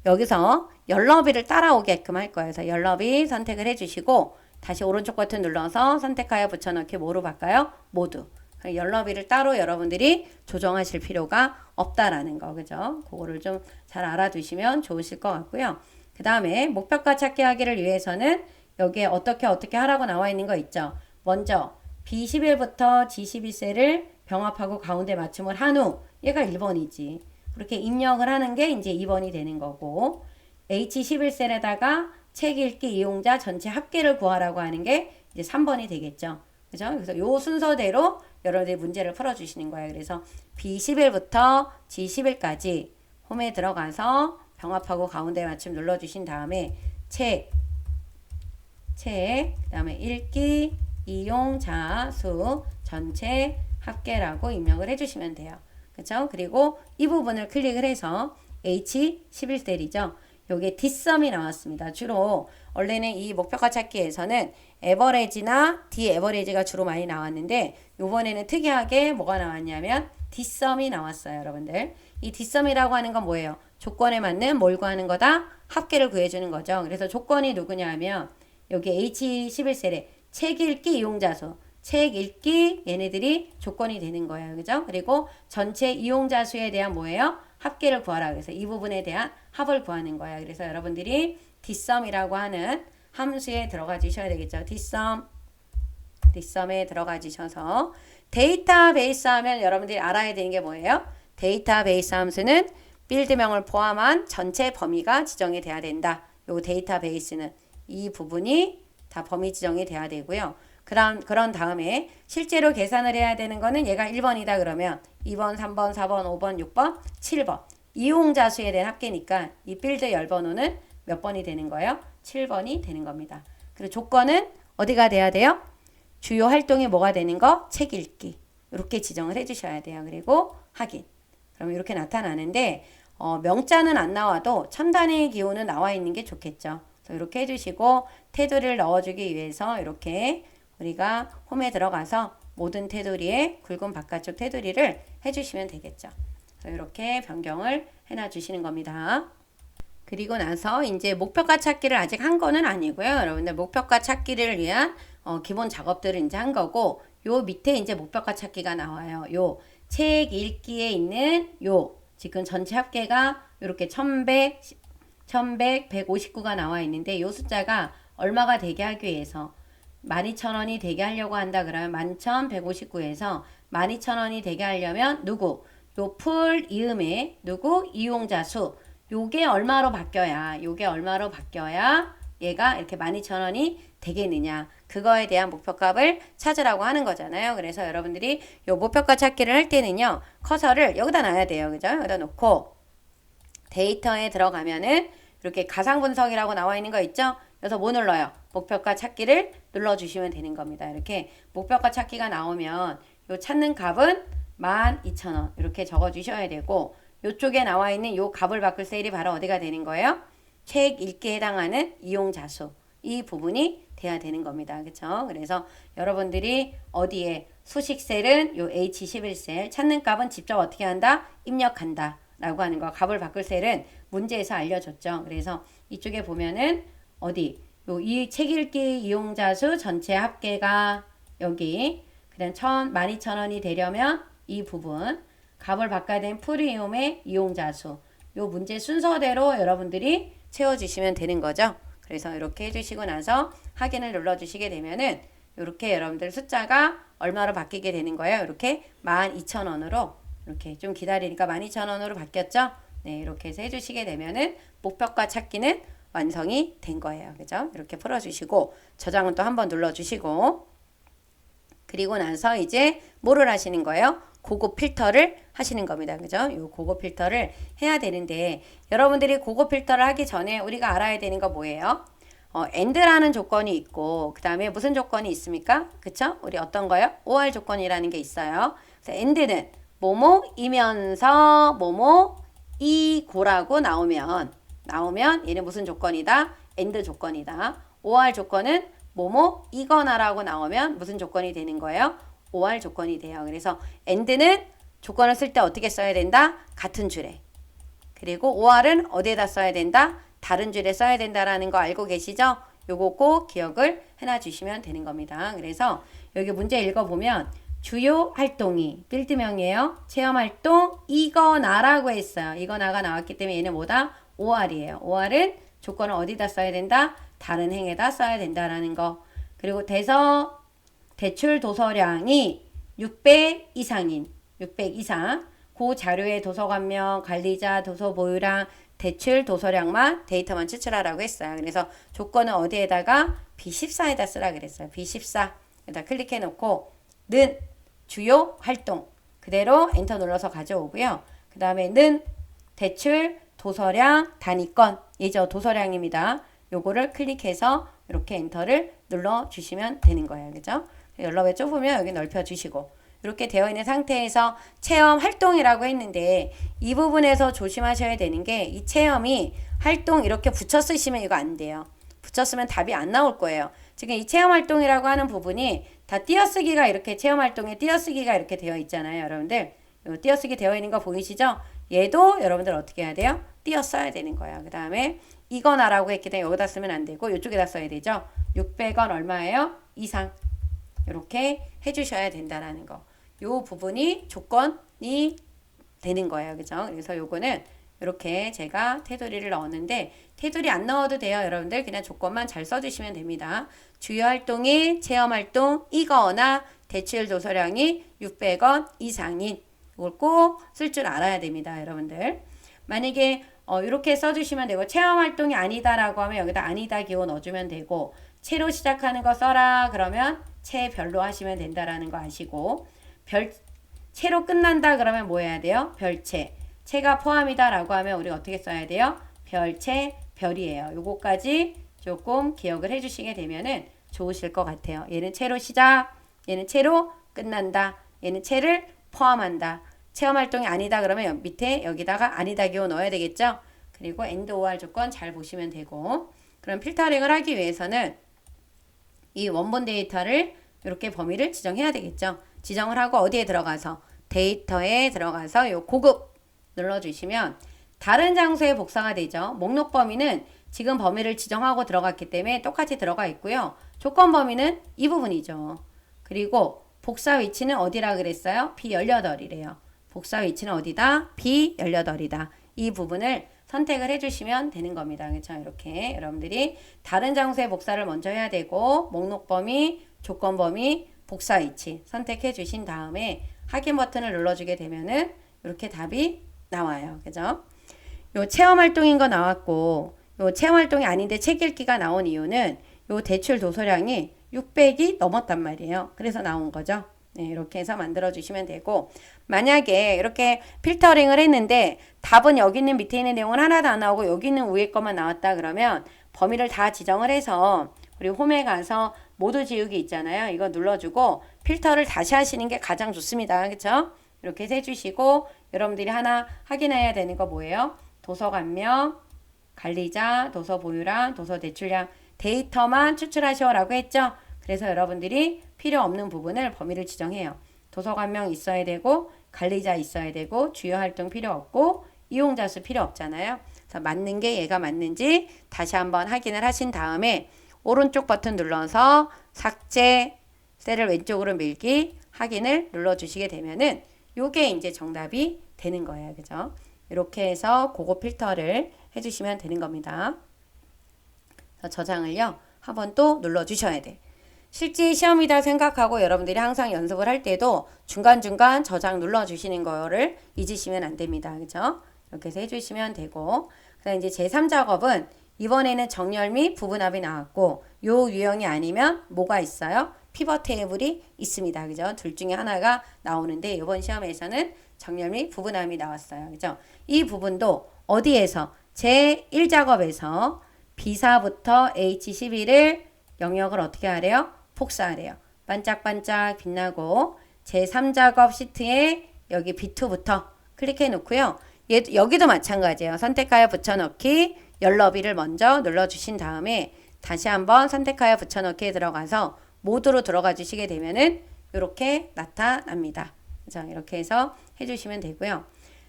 여기서 열너비를 따라오게끔 할 거예요. 그래서 열너비 선택을 해주시고 다시 오른쪽 버튼 눌러서 선택하여 붙여넣기 뭐로 바꿔요? 모두. 열너비를 따로 여러분들이 조정하실 필요가 없다라는 거. 그죠? 그거를 좀 잘 알아두시면 좋으실 것 같고요. 그 다음에 목표가 찾기 하기를 위해서는 여기에 어떻게 하라고 나와 있는 거 있죠? 먼저 B11부터 G11셀을 병합하고 가운데 맞춤을 한 후 얘가 1번이지. 그렇게 입력을 하는 게 이제 2번이 되는 거고 H11셀에다가 책 읽기 이용자 전체 합계를 구하라고 하는 게 이제 3번이 되겠죠. 그죠? 그래서 요 순서대로 여러분들이 문제를 풀어주시는 거예요. 그래서 B11부터 G11까지 홈에 들어가서 병합하고 가운데 맞춤 눌러주신 다음에 책, 그 다음에 읽기, 이용자 수 전체 합계라고 입력을 해주시면 돼요. 그쵸? 그리고 이 부분을 클릭을 해서 H11셀이죠. 요게 뒷섬이 나왔습니다. 주로 원래는 이 목표가 찾기에서는 에버레지나 디에버레지가 주로 많이 나왔는데 요번에는 특이하게 뭐가 나왔냐면 뒷섬이 나왔어요. 여러분들 이 뒷섬이라고 하는 건 뭐예요? 조건에 맞는 뭘 구하는 거다? 합계를 구해주는 거죠. 그래서 조건이 누구냐 하면 여기 H11셀에 책 읽기 이용자 수 책 읽기 얘네들이 조건이 되는 거예요. 그죠? 그리고 전체 이용자 수에 대한 뭐예요? 합계를 구하라. 그래서 이 부분에 대한 합을 구하는 거예요. 그래서 여러분들이 뒷섬이라고 하는 함수에 들어가 주셔야 되겠죠. 뒷섬에 들어가 주셔서 데이터베이스 하면 여러분들이 알아야 되는 게 뭐예요? 데이터베이스 함수는 필드명을 포함한 전체 범위가 지정이 돼야 된다. 요 데이터베이스는 이 부분이 다 범위 지정이 돼야 되고요. 그런 다음에 실제로 계산을 해야 되는 거는 얘가 1번이다 그러면 2번, 3번, 4번, 5번, 6번, 7번. 이용자 수에 대한 합계니까 이 필드 열번호는 몇 번이 되는 거예요? 7번이 되는 겁니다. 그리고 조건은 어디가 돼야 돼요? 주요 활동이 뭐가 되는 거? 책 읽기. 이렇게 지정을 해주셔야 돼요. 그리고 확인. 그럼 이렇게 나타나는데 명자는 안 나와도 첨단의 기호는 나와 있는 게 좋겠죠. 그래서 이렇게 해주시고 테두리를 넣어주기 위해서 이렇게 우리가 홈에 들어가서 모든 테두리에 굵은 바깥쪽 테두리를 해주시면 되겠죠. 그래서 이렇게 변경을 해놔 주시는 겁니다. 그리고 나서 이제 목표가 찾기를 아직 한 거는 아니고요. 여러분들 목표가 찾기를 위한 기본 작업들을 이제 한 거고 요 밑에 이제 목표가 찾기가 나와요. 요 책 읽기에 있는 요 지금 전체 합계가 이렇게 1100, 159가 나와 있는데 요 숫자가 얼마가 되게 하기 위해서 12,000원이 되게 하려고 한다 그러면 11,159에서 12,000원이 되게 하려면 누구? 요 풀 이음에 누구? 이용자 수. 요게 얼마로 바뀌어야 얘가 이렇게 12,000원이 되겠느냐. 그거에 대한 목표값을 찾으라고 하는 거잖아요. 그래서 여러분들이 요 목표값 찾기를 할 때는요. 커서를 여기다 놔야 돼요. 그죠? 여기다 놓고 데이터에 들어가면은 이렇게 가상 분석이라고 나와 있는 거 있죠? 그래서 뭐 눌러요? 목표가 찾기를 눌러주시면 되는 겁니다. 이렇게 목표가 찾기가 나오면 요 찾는 값은 12,000원 이렇게 적어주셔야 되고 요쪽에 나와 있는 요 값을 바꿀 셀이 바로 어디가 되는 거예요? 책 읽기에 해당하는 이용자 수. 이 부분이 돼야 되는 겁니다. 그쵸? 그래서 여러분들이 어디에 수식 셀은 요 H11셀 찾는 값은 직접 어떻게 한다? 입력한다. 라고 하는 거. 값을 바꿀 셀은 문제에서 알려줬죠. 그래서 이쪽에 보면은 어디 요 이 책 읽기 이용자 수 전체 합계가 여기 그다음 12,000원이 되려면 이 부분 값을 바꿔야 되는 프리미엄의 이용자 수. 요 문제 순서대로 여러분들이 채워주시면 되는 거죠. 그래서 이렇게 해주시고 나서 확인을 눌러주시게 되면은 이렇게 여러분들 숫자가 얼마로 바뀌게 되는 거예요. 이렇게 12,000원으로 이렇게 좀 기다리니까 12,000원으로 바뀌었죠. 네, 이렇게 해서 해주시게 되면은 목표가 찾기는 완성이 된 거예요. 그죠? 이렇게 풀어주시고 저장은 또 한번 눌러주시고 그리고 나서 이제 뭐를 하시는 거예요? 고급 필터를 하시는 겁니다. 그죠? 요 고급 필터를 해야 되는데 여러분들이 고급 필터를 하기 전에 우리가 알아야 되는 거 뭐예요? AND라는 조건이 있고 그 다음에 무슨 조건이 있습니까? 그쵸? 우리 어떤 거요? OR 조건이라는 게 있어요. 그래서 AND는 뭐뭐이면서 뭐뭐이고라고 나오면 얘는 무슨 조건이다? AND 조건이다. OR 조건은 뭐뭐이거나라고 나오면 무슨 조건이 되는 거예요? OR 조건이 돼요. 그래서 AND는 조건을 쓸 때 어떻게 써야 된다? 같은 줄에. 그리고 OR은 어디에다 써야 된다? 다른 줄에 써야 된다라는 거 알고 계시죠? 요거 꼭 기억을 해놔 주시면 되는 겁니다. 그래서 여기 문제 읽어보면 주요 활동이 필드명이에요. 체험활동 이거나라고 했어요. 이거나가 나왔기 때문에 얘는 뭐다? OR이에요. OR은 조건을 어디다 써야 된다? 다른 행에다 써야 된다라는 거. 그리고 대출 도서량이 600 이상인 600 이상 그 자료의 도서관명, 관리자, 도서 보유량, 대출 도서량만 데이터만 추출하라고 했어요. 그래서 조건은 어디에다가 B14에다 쓰라 그랬어요. B14에다 클릭해 놓고 는 주요 활동 그대로 엔터 눌러서 가져오고요. 그 다음에 는 대출 도서량 단위권 예저 도서량입니다. 요거를 클릭해서 이렇게 엔터를 눌러 주시면 되는 거예요. 그죠? 연락을 좁으면 여기 넓혀 주시고 이렇게 되어 있는 상태에서 체험 활동이라고 했는데 이 부분에서 조심하셔야 되는 게 이 체험이 활동 이렇게 붙여 쓰시면 이거 안 돼요. 붙여 쓰면 답이 안 나올 거예요. 지금 이 체험 활동이라고 하는 부분이 다 띄어쓰기가 이렇게 체험 활동에 띄어쓰기가 이렇게 되어 있잖아요. 여러분들 띄어쓰기 되어 있는 거 보이시죠? 얘도 여러분들 어떻게 해야 돼요? 띄어 써야 되는 거예요. 그 다음에 이거나라고 했기 때문에 여기다 쓰면 안 되고 이쪽에다 써야 되죠. 600원 얼마예요? 이상. 이렇게 해주셔야 된다라는 거. 요 부분이 조건이 되는 거예요. 그죠? 그래서 요거는 이렇게 제가 테두리를 넣었는데 테두리 안 넣어도 돼요. 여러분들 그냥 조건만 잘 써주시면 됩니다. 주요 활동이 체험활동 이거나 대출 도서량이 600원 이상인 이걸 꼭 쓸 줄 알아야 됩니다. 여러분들. 만약에 이렇게 써주시면 되고 체험활동이 아니다라고 하면 여기다 아니다 기호 넣어주면 되고 채로 시작하는 거 써라 그러면 채 별로 하시면 된다라는 거 아시고 채로 끝난다 그러면 뭐 해야 돼요? 별채. 채가 포함이다 라고 하면 우리가 어떻게 써야 돼요? 별채 별이에요. 요거까지 조금 기억을 해주시게 되면은 좋으실 것 같아요. 얘는 채로 시작, 얘는 채로 끝난다, 얘는 채를 포함한다. 체험활동이 아니다 그러면 밑에 여기다가 아니다 기호 넣어야 되겠죠? 그리고 and or 조건 잘 보시면 되고 그럼 필터링을 하기 위해서는 이 원본 데이터를 이렇게 범위를 지정해야 되겠죠? 지정을 하고 어디에 들어가서 데이터에 들어가서 요 고급 눌러주시면 다른 장소에 복사가 되죠. 목록 범위는 지금 범위를 지정하고 들어갔기 때문에 똑같이 들어가 있고요. 조건 범위는 이 부분이죠. 그리고 복사 위치는 어디라 그랬어요? B18이래요. 복사 위치는 어디다? B18이다. 이 부분을 선택을 해주시면 되는 겁니다. 그렇죠? 이렇게 여러분들이 다른 장소에 복사를 먼저 해야 되고 목록 범위, 조건 범위, 복사 위치 선택해 주신 다음에 확인 버튼을 눌러주게 되면은 이렇게 답이 나와요. 그죠? 요 체험 활동인 거 나왔고 요 체험 활동이 아닌데 책 읽기가 나온 이유는 요 대출 도서량이 600이 넘었단 말이에요. 그래서 나온 거죠. 네, 이렇게 해서 만들어 주시면 되고 만약에 이렇게 필터링을 했는데 답은 여기 있는 밑에 있는 내용은 하나도 안 나오고 여기 있는 위에 것만 나왔다 그러면 범위를 다 지정을 해서 우리 홈에 가서 모두 지우기 있잖아요. 이거 눌러주고 필터를 다시 하시는 게 가장 좋습니다. 그렇죠? 이렇게 해주시고 여러분들이 하나 확인해야 되는 거 뭐예요? 도서관명, 관리자, 도서 보유량, 도서 대출량 데이터만 추출하시오라고 했죠? 그래서 여러분들이 필요 없는 부분을 범위를 지정해요. 도서관명 있어야 되고 관리자 있어야 되고 주요 활동 필요 없고 이용자 수 필요 없잖아요. 그래서 맞는 게 얘가 맞는지 다시 한번 확인을 하신 다음에 오른쪽 버튼 눌러서 삭제, 셀을 왼쪽으로 밀기, 확인을 눌러주시게 되면은 요게 이제 정답이 되는 거예요. 그죠? 이렇게 해서 그거 필터를 해주시면 되는 겁니다. 저장을요, 한번 또 눌러주셔야 돼. 실제 시험이다 생각하고 여러분들이 항상 연습을 할 때도 중간중간 저장 눌러주시는 거를 잊으시면 안 됩니다. 그죠? 이렇게 해서 해주시면 되고. 그다음 이제 제3작업은 이번에는 정렬 및 부분합이 나왔고, 요 유형이 아니면 뭐가 있어요? 피벗 테이블이 있습니다. 그죠? 둘 중에 하나가 나오는데, 이번 시험에서는 정렬 및 부분합이 나왔어요. 그죠? 이 부분도 어디에서? 제1작업에서 B사부터 H12를 영역을 어떻게 하래요? 복사하래요. 반짝반짝 빛나고 제3작업 시트에 여기 B2부터 클릭해 놓고요. 여기도 마찬가지예요. 선택하여 붙여넣기 열너비를 먼저 눌러주신 다음에 다시 한번 선택하여 붙여넣기에 들어가서 모드로 들어가 주시게 되면은 이렇게 나타납니다. 그죠? 이렇게 해서 해주시면 되고요.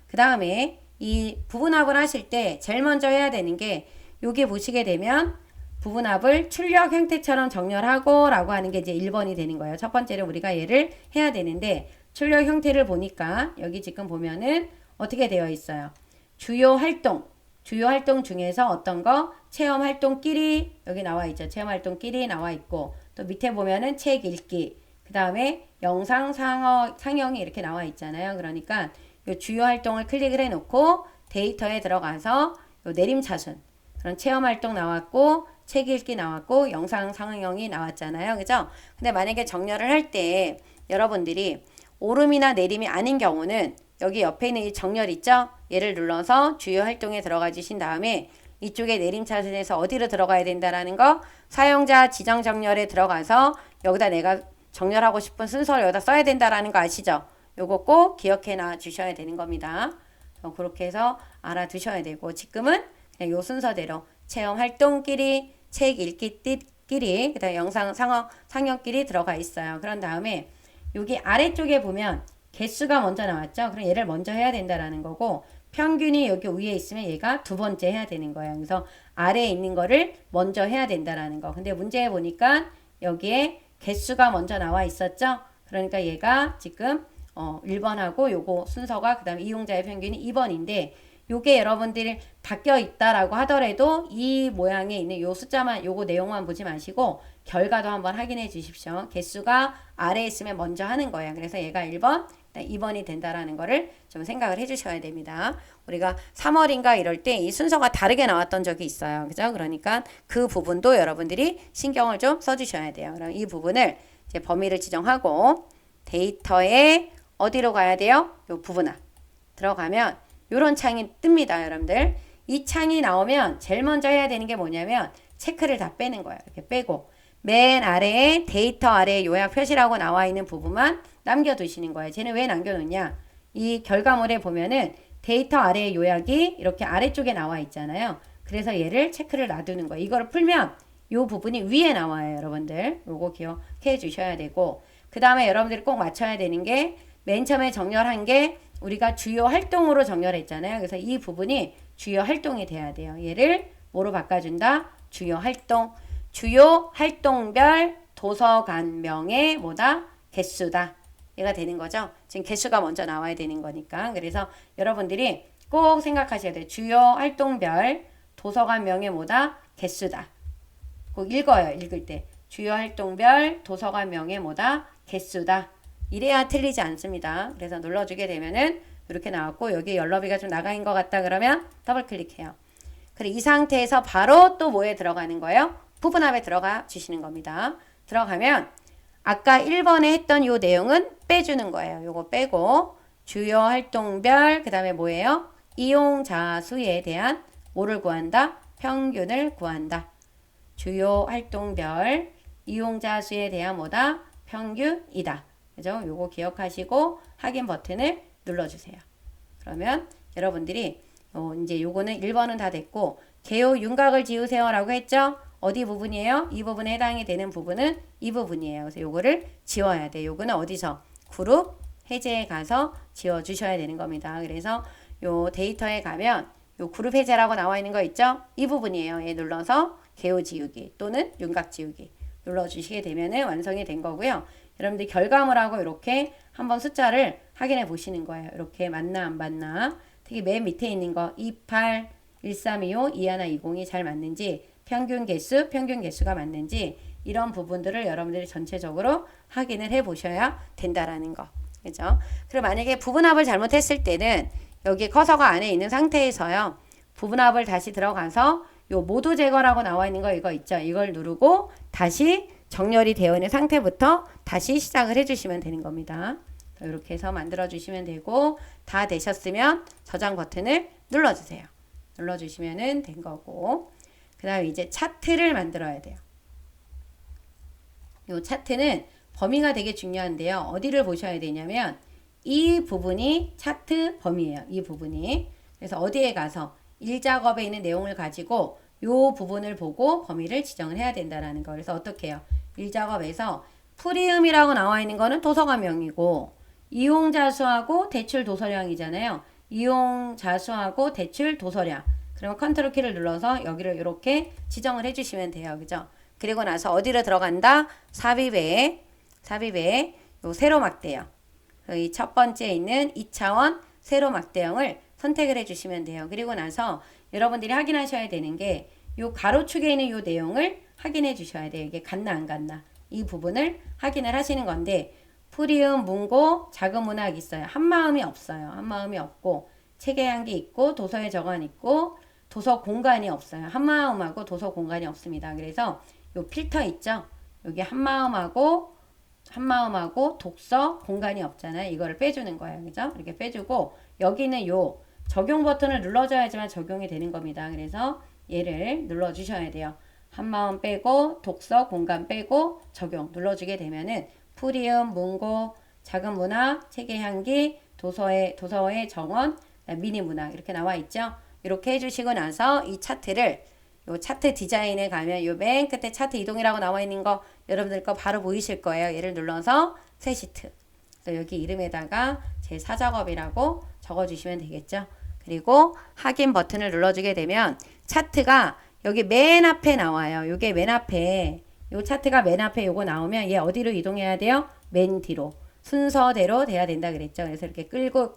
그 다음에 이 부분합을 하실 때 제일 먼저 해야 되는 게 여기 보시게 되면 부분합을 출력 형태처럼 정렬하고 라고 하는 게 이제 1번이 되는 거예요. 첫 번째로 우리가 얘를 해야 되는데 출력 형태를 보니까 여기 지금 보면은 어떻게 되어 있어요? 주요 활동 중에서 어떤 거? 체험 활동끼리 여기 나와 있죠. 체험 활동끼리 나와 있고 또 밑에 보면은 책 읽기 그 다음에 영상 상영이 이렇게 나와 있잖아요. 그러니까 요 주요 활동을 클릭을 해 놓고 데이터에 들어가서 요 내림차순 그런 체험 활동 나왔고 책 읽기 나왔고 영상 상영이 나왔잖아요. 그죠? 근데 만약에 정렬을 할 때 여러분들이 오름이나 내림이 아닌 경우는 여기 옆에 있는 이 정렬 있죠? 얘를 눌러서 주요 활동에 들어가 주신 다음에 이쪽에 내림차순에서 어디로 들어가야 된다라는 거 사용자 지정 정렬에 들어가서 여기다 내가 정렬하고 싶은 순서를 여기다 써야 된다라는 거 아시죠? 요거 꼭 기억해 놔 주셔야 되는 겁니다. 그렇게 해서 알아두셔야 되고 지금은 그냥 요 순서대로 체험 활동끼리 책 읽기끼리 그다음 영상 상영끼리 들어가 있어요. 그런 다음에 여기 아래쪽에 보면 개수가 먼저 나왔죠. 그럼 얘를 먼저 해야 된다라는 거고 평균이 여기 위에 있으면 얘가 두 번째 해야 되는 거예요. 그래서 아래에 있는 거를 먼저 해야 된다라는 거. 근데 문제에 보니까 여기에 개수가 먼저 나와 있었죠. 그러니까 얘가 지금 1번하고 요거 순서가 그 다음에 이용자의 평균이 2번인데 요게 여러분들이 바뀌어 있다라고 하더라도 이 모양에 있는 요 숫자만 요거 내용만 보지 마시고 결과도 한번 확인해 주십시오. 개수가 아래에 있으면 먼저 하는 거예요. 그래서 얘가 1번, 2번이 된다라는 거를 좀 생각을 해 주셔야 됩니다. 우리가 3월인가 이럴 때 이 순서가 다르게 나왔던 적이 있어요. 그죠? 그러니까 그 부분도 여러분들이 신경을 좀 써 주셔야 돼요. 그럼 이 부분을 이제 범위를 지정하고 데이터에 어디로 가야 돼요? 요 부분아 들어가면 요런 창이 뜹니다, 여러분들. 이 창이 나오면 제일 먼저 해야 되는 게 뭐냐면 체크를 다 빼는 거예요. 이렇게 빼고 맨 아래에 데이터 아래에 요약 표시라고 나와 있는 부분만 남겨두시는 거예요. 쟤는 왜 남겨놓냐? 이 결과물에 보면은 데이터 아래의 요약이 이렇게 아래쪽에 나와 있잖아요. 그래서 얘를 체크를 놔두는 거예요. 이거를 풀면 요 부분이 위에 나와요, 여러분들. 요거 기억해 주셔야 되고 그 다음에 여러분들이 꼭 맞춰야 되는 게 맨 처음에 정렬한 게 우리가 주요 활동으로 정렬했잖아요. 그래서 이 부분이 주요 활동이 돼야 돼요. 얘를 뭐로 바꿔준다? 주요 활동. 주요 활동별 도서관명의 뭐다? 개수다. 얘가 되는 거죠. 지금 개수가 먼저 나와야 되는 거니까. 그래서 여러분들이 꼭 생각하셔야 돼요. 주요 활동별 도서관명의 뭐다? 개수다. 꼭 읽어요. 읽을 때. 주요 활동별 도서관명의 뭐다? 개수다. 이래야 틀리지 않습니다. 그래서 눌러주게 되면은 이렇게 나왔고 여기 연럽이가 좀 나가 있는 것 같다 그러면 더블 클릭해요. 그리고 이 상태에서 바로 또 뭐에 들어가는 거예요? 부분합에 들어가 주시는 겁니다. 들어가면 아까 1번에 했던 요 내용은 빼주는 거예요. 요거 빼고 주요 활동별 그 다음에 뭐예요? 이용자 수에 대한 뭐를 구한다? 평균을 구한다. 주요 활동별 이용자 수에 대한 뭐다? 평균이다. 그죠? 요거 기억하시고 확인 버튼을 눌러주세요. 그러면 여러분들이 이제 요거는 1번은 다 됐고 개요 윤곽을 지우세요 라고 했죠? 어디 부분이에요? 이 부분에 해당이 되는 부분은 이 부분이에요. 그래서 요거를 지워야 돼요. 요거는 어디서? 그룹 해제에 가서 지워주셔야 되는 겁니다. 그래서 요 데이터에 가면 요 그룹 해제라고 나와 있는 거 있죠? 이 부분이에요. 얘 눌러서 개요 지우기 또는 윤곽 지우기 눌러주시게 되면은 완성이 된 거고요. 여러분들 결과물하고 이렇게 한번 숫자를 확인해 보시는 거예요. 이렇게 맞나 안 맞나. 특히 맨 밑에 있는 거 28, 1325, 21, 20이 잘 맞는지 평균 개수가 맞는지 이런 부분들을 여러분들이 전체적으로 확인을 해 보셔야 된다라는 거. 그죠? 그리고 만약에 부분합을 잘못했을 때는 여기 커서가 안에 있는 상태에서요. 부분합을 다시 들어가서 요 모두 제거라고 나와 있는 거 이거 있죠? 이걸 누르고 다시 정렬이 되어 있는 상태부터 다시 시작을 해주시면 되는 겁니다. 이렇게 해서 만들어 주시면 되고 다 되셨으면 저장 버튼을 눌러주세요. 눌러주시면 된 거고 그 다음에 이제 차트를 만들어야 돼요. 이 차트는 범위가 되게 중요한데요. 어디를 보셔야 되냐면 이 부분이 차트 범위예요. 이 부분이. 그래서 어디에 가서 일작업에 있는 내용을 가지고 이 부분을 보고 범위를 지정을 해야 된다는 거. 그래서 어떻게 해요? 일작업에서 프리움이라고 나와 있는 거는 도서관명이고 이용자 수하고 대출 도서량이잖아요. 이용자 수하고 대출 도서량. 그러면 컨트롤 키를 눌러서 여기를 이렇게 지정을 해주시면 돼요. 그죠? 그리고 나서 어디로 들어간다? 삽입에 요 세로 막대형. 이 첫 번째 있는 2차원 세로 막대형을 선택을 해주시면 돼요. 그리고 나서 여러분들이 확인하셔야 되는 게 요 가로축에 있는 요 내용을 확인해 주셔야 돼요. 이게 같나 안 같나. 이 부분을 확인을 하시는 건데 프리움, 문고, 자금문학 있어요. 한마음이 없어요. 한마음이 없고 책의 향기 있고 도서의 정원 있고 도서 공간이 없어요. 한마음하고 도서 공간이 없습니다. 그래서 요 필터 있죠? 여기 한마음하고 독서 공간이 없잖아요. 이거를 빼주는 거예요. 그죠? 이렇게 빼주고 여기는 요 적용 버튼을 눌러줘야지만 적용이 되는 겁니다. 그래서 얘를 눌러주셔야 돼요. 한마음 빼고 독서 공간 빼고 적용 눌러주게 되면은 프리움, 문고, 작은 문학, 책의 향기, 도서의 정원, 미니 문학 이렇게 나와 있죠. 이렇게 해주시고 나서 이 차트를 요 차트 디자인에 가면 요 맨 끝에 차트 이동이라고 나와 있는 거 여러분들 거 바로 보이실 거예요. 얘를 눌러서 새 시트. 그래서 여기 이름에다가 제 4작업이라고 적어주시면 되겠죠. 그리고 확인 버튼을 눌러주게 되면 차트가 여기 맨 앞에 나와요. 요게 맨 앞에 요 차트가 맨 앞에 요거 나오면 얘 어디로 이동해야 돼요? 맨 뒤로. 순서대로 돼야 된다 그랬죠. 그래서 이렇게 끌고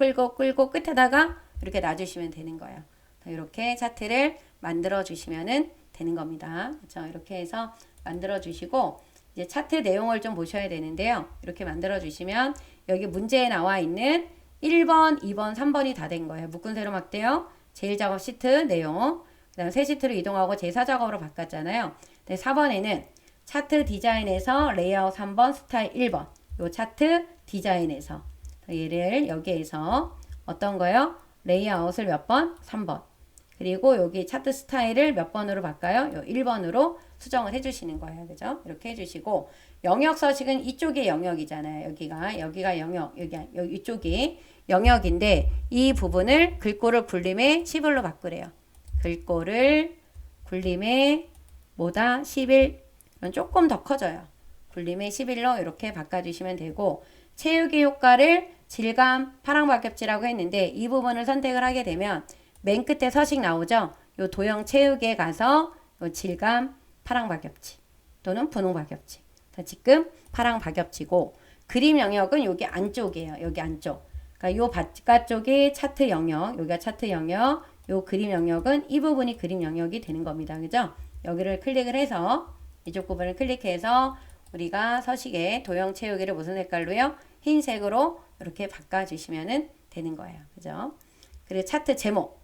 끝에다가 이렇게 놔주시면 되는 거예요. 이렇게 차트를 만들어 주시면은 되는 겁니다. 그렇죠? 이렇게 해서 만들어 주시고 이제 차트 내용을 좀 보셔야 되는데요. 이렇게 만들어 주시면 여기 문제에 나와 있는 1번, 2번, 3번이 다 된 거예요. 묶은 세로 막대요. 제1작업 시트 내용, 그 다음 새 시트로 이동하고 제4작업으로 바꿨잖아요. 근데 4번에는 차트 디자인에서 레이아웃 3번, 스타일 1번. 요 차트 디자인에서 얘를 여기에서 어떤 거요? 레이아웃을 몇 번? 3번. 그리고 여기 차트 스타일을 몇 번으로 바꿔요? 요 1번으로 수정을 해주시는 거예요. 그죠? 이렇게 해주시고 영역 서식은 이쪽이 영역이잖아요. 여기가 영역, 여기 이쪽이 영역인데 이 부분을 글꼴을 굴림의 11로 바꾸래요. 글꼴을 굴림의 뭐다? 11. 조금 더 커져요. 굴림의 11로 이렇게 바꿔주시면 되고 채우기 효과를 질감 파랑박엽지라고 했는데 이 부분을 선택을 하게 되면 맨 끝에 서식 나오죠. 요 도형 채우기에 가서 요 질감 파랑박엽지 또는 분홍박엽지. 지금 파랑박엽지고 그림 영역은 여기 안쪽이에요. 여기 안쪽. 그러니까 요 바깥쪽이 차트 영역, 여기가 차트 영역, 요 그림 영역은 이 부분이 그림 영역이 되는 겁니다. 그죠? 여기를 클릭을 해서 이쪽 부분을 클릭해서 우리가 서식에 도형 채우기를 무슨 색깔로요? 흰색으로 이렇게 바꿔주시면 되는 거예요. 그죠? 그리고 차트 제목.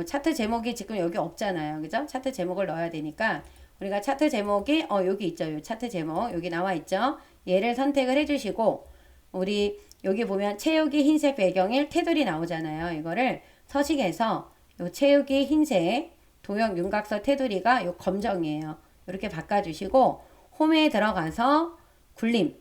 차트 제목이 지금 여기 없잖아요. 그죠? 차트 제목을 넣어야 되니까 우리가 차트 제목이 여기 있죠. 요 차트 제목 여기 나와 있죠. 얘를 선택을 해주시고 우리 여기 보면 채우기 흰색 배경일 테두리 나오잖아요. 이거를 서식에서 요 채우기 흰색 도형 윤곽서 테두리가 요 검정이에요. 이렇게 바꿔주시고 홈에 들어가서 굴림,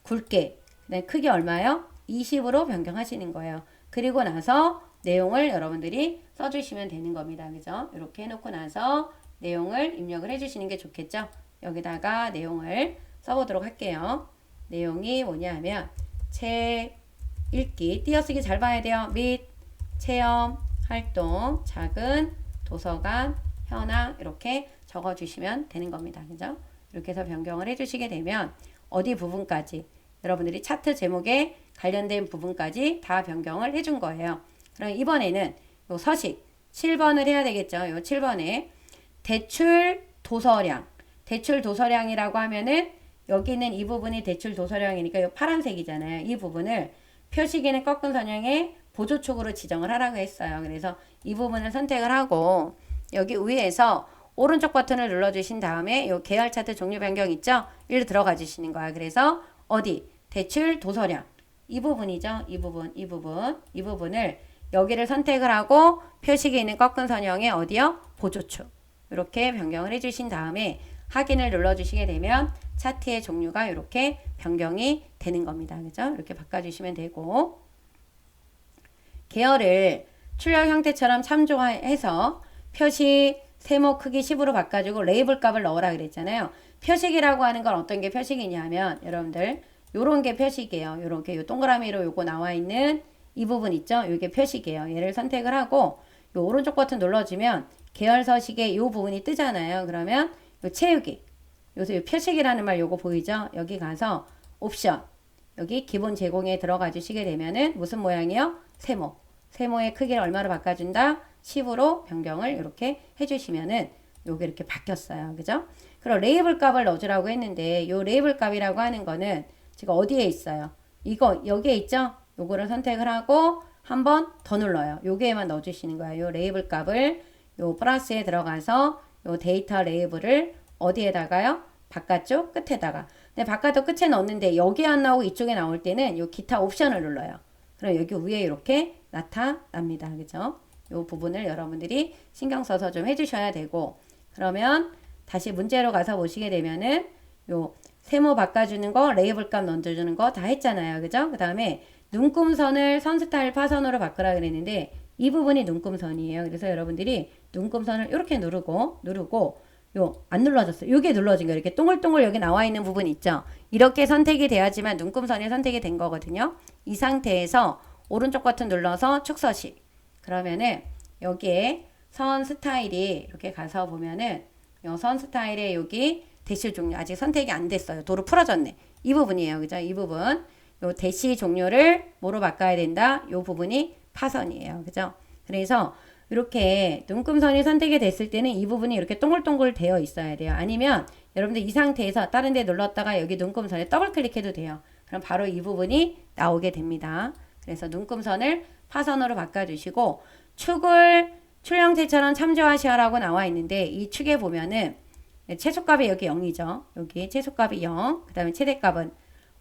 굵게, 크기 얼마요? 20으로 변경하시는 거예요. 그리고 나서 내용을 여러분들이 써주시면 되는 겁니다. 그죠? 이렇게 해놓고 나서 내용을 입력을 해주시는 게 좋겠죠? 여기다가 내용을 써보도록 할게요. 내용이 뭐냐면 책 읽기, 띄어쓰기 잘 봐야 돼요. 및 체험, 활동, 작은 도서관, 현황 이렇게 적어주시면 되는 겁니다. 그죠? 이렇게 해서 변경을 해주시게 되면 어디 부분까지 여러분들이 차트 제목에 관련된 부분까지 다 변경을 해준 거예요. 그럼 이번에는 요 서식 7번을 해야 되겠죠. 요 7번에 대출 도서량. 대출 도서량이라고 하면은 여기는 이 부분이 대출 도서량이니까 요 파란색이잖아요. 이 부분을 표시기는 꺾은 선형의 보조축으로 지정을 하라고 했어요. 그래서 이 부분을 선택을 하고 여기 위에서 오른쪽 버튼을 눌러주신 다음에 요 계열 차트 종류 변경 있죠? 일로 들어가 주시는 거야. 그래서 어디? 대출 도서량. 이 부분이죠. 이 부분을 여기를 선택을 하고 표식에 있는 꺾은 선형의 어디요? 보조축. 이렇게 변경을 해주신 다음에 확인을 눌러주시게 되면 차트의 종류가 이렇게 변경이 되는 겁니다. 그죠? 이렇게 바꿔주시면 되고 계열을 출력 형태처럼 참조해서 표시 세모 크기 10으로 바꿔주고 레이블 값을 넣으라 그랬잖아요. 표식이라고 하는 건 어떤 게 표식이냐면 여러분들 요런 게 표식이에요. 요렇게 요 동그라미로 요거 나와 있는 이 부분 있죠? 요게 표식이에요. 얘를 선택을 하고 요 오른쪽 버튼 눌러주면 계열 서식에 요 부분이 뜨잖아요. 그러면 요 채우기 요새 요 표식이라는 말 요거 보이죠? 여기 가서 옵션 여기 기본 제공에 들어가 주시게 되면은 무슨 모양이요? 세모. 세모의 크기를 얼마로 바꿔준다? 10으로 변경을 이렇게 해주시면은 요게 이렇게 바뀌었어요. 그죠? 그럼 레이블 값을 넣어주라고 했는데 요 레이블 값이라고 하는 거는 지금 어디에 있어요? 이거 여기에 있죠? 요거를 선택을 하고 한 번 더 눌러요. 요게만 넣어주시는 거예요. 요 레이블 값을 요 플러스에 들어가서 요 데이터 레이블을 어디에다가요? 바깥쪽 끝에다가. 근데 바깥쪽 끝에 넣었는데 여기 안 나오고 이쪽에 나올 때는 요 기타 옵션을 눌러요. 그럼 여기 위에 이렇게 나타납니다. 그죠? 요 부분을 여러분들이 신경 써서 좀 해주셔야 되고 그러면 다시 문제로 가서 보시게 되면은 요 세모 바꿔주는 거 레이블 값 넣어주는 거 다 했잖아요. 그죠? 그 다음에 눈금선을 선 스타일 파선으로 바꾸라 그랬는데 이 부분이 눈금선이에요. 그래서 여러분들이 눈금선을 이렇게 누르고 요 안 눌러졌어요. 요게 눌러진 거예요. 이렇게 동글동글 여기 나와 있는 부분 있죠. 이렇게 선택이 돼야지만 눈금선이 선택이 된 거거든요. 이 상태에서 오른쪽 버튼 눌러서 축서식 그러면은 여기에 선 스타일이 이렇게 가서 보면은 요 선 스타일에 여기 대시 종류 아직 선택이 안 됐어요. 도로 풀어졌네. 이 부분이에요. 그죠? 이 부분. 요 대시 종류를 뭐로 바꿔야 된다? 요 부분이 파선이에요. 그죠? 그래서 이렇게 눈금선이 선택이 됐을 때는 이 부분이 이렇게 동글동글 되어 있어야 돼요. 아니면 여러분들 이 상태에서 다른 데 눌렀다가 여기 눈금선에 더블 클릭해도 돼요. 그럼 바로 이 부분이 나오게 됩니다. 그래서 눈금선을 파선으로 바꿔주시고 축을 출 형태처럼 참조하시오라고 나와 있는데 이 축에 보면은 최소값이 여기 0이죠. 여기 최소값이 0. 그 다음에 최대값은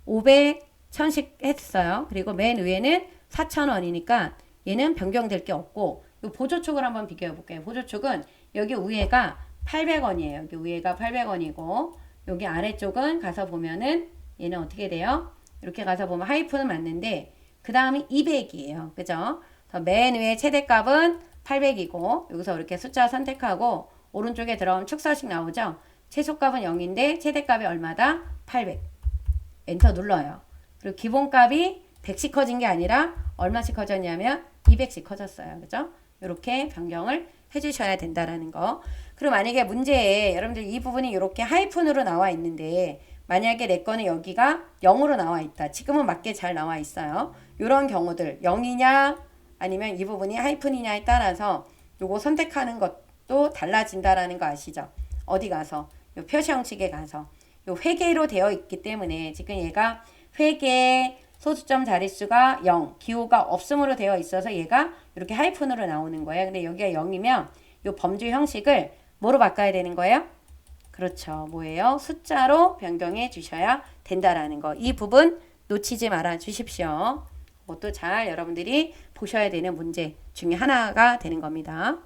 500, 1000씩 했어요. 그리고 맨 위에는 4,000원이니까 얘는 변경될 게 없고 이 보조축을 한번 비교해 볼게요. 보조축은 여기 위에가 800원이에요. 여기 위에가 800원이고 여기 아래쪽은 가서 보면은 얘는 어떻게 돼요? 이렇게 가서 보면 하이픈은 맞는데 그 다음이 200이에요. 그죠? 맨 위에 최대값은 800이고 여기서 이렇게 숫자 선택하고 오른쪽에 들어가면 축서식 나오죠? 최소값은 0인데 최대값이 얼마다? 800. 엔터 눌러요. 그리고 기본값이 100씩 커진 게 아니라 얼마씩 커졌냐면 200씩 커졌어요. 그죠? 이렇게 변경을 해주셔야 된다라는 거. 그리고 만약에 문제에 여러분들 이 부분이 이렇게 하이픈으로 나와 있는데 만약에 내 거는 여기가 0으로 나와 있다. 지금은 맞게 잘 나와 있어요. 이런 경우들 0이냐 아니면 이 부분이 하이픈이냐에 따라서 요거 선택하는 것도 달라진다라는 거 아시죠? 어디 가서 요 표시 형식에 가서 요 회계로 되어 있기 때문에 지금 얘가 회계 소수점 자릿수가 0, 기호가 없음으로 되어 있어서 얘가 이렇게 하이픈으로 나오는 거예요. 근데 여기가 0이면 요 범주 형식을 뭐로 바꿔야 되는 거예요? 그렇죠. 뭐예요? 숫자로 변경해 주셔야 된다라는 거. 이 부분 놓치지 말아 주십시오. 그것도 잘 여러분들이 보셔야 되는 문제 중에 하나가 되는 겁니다.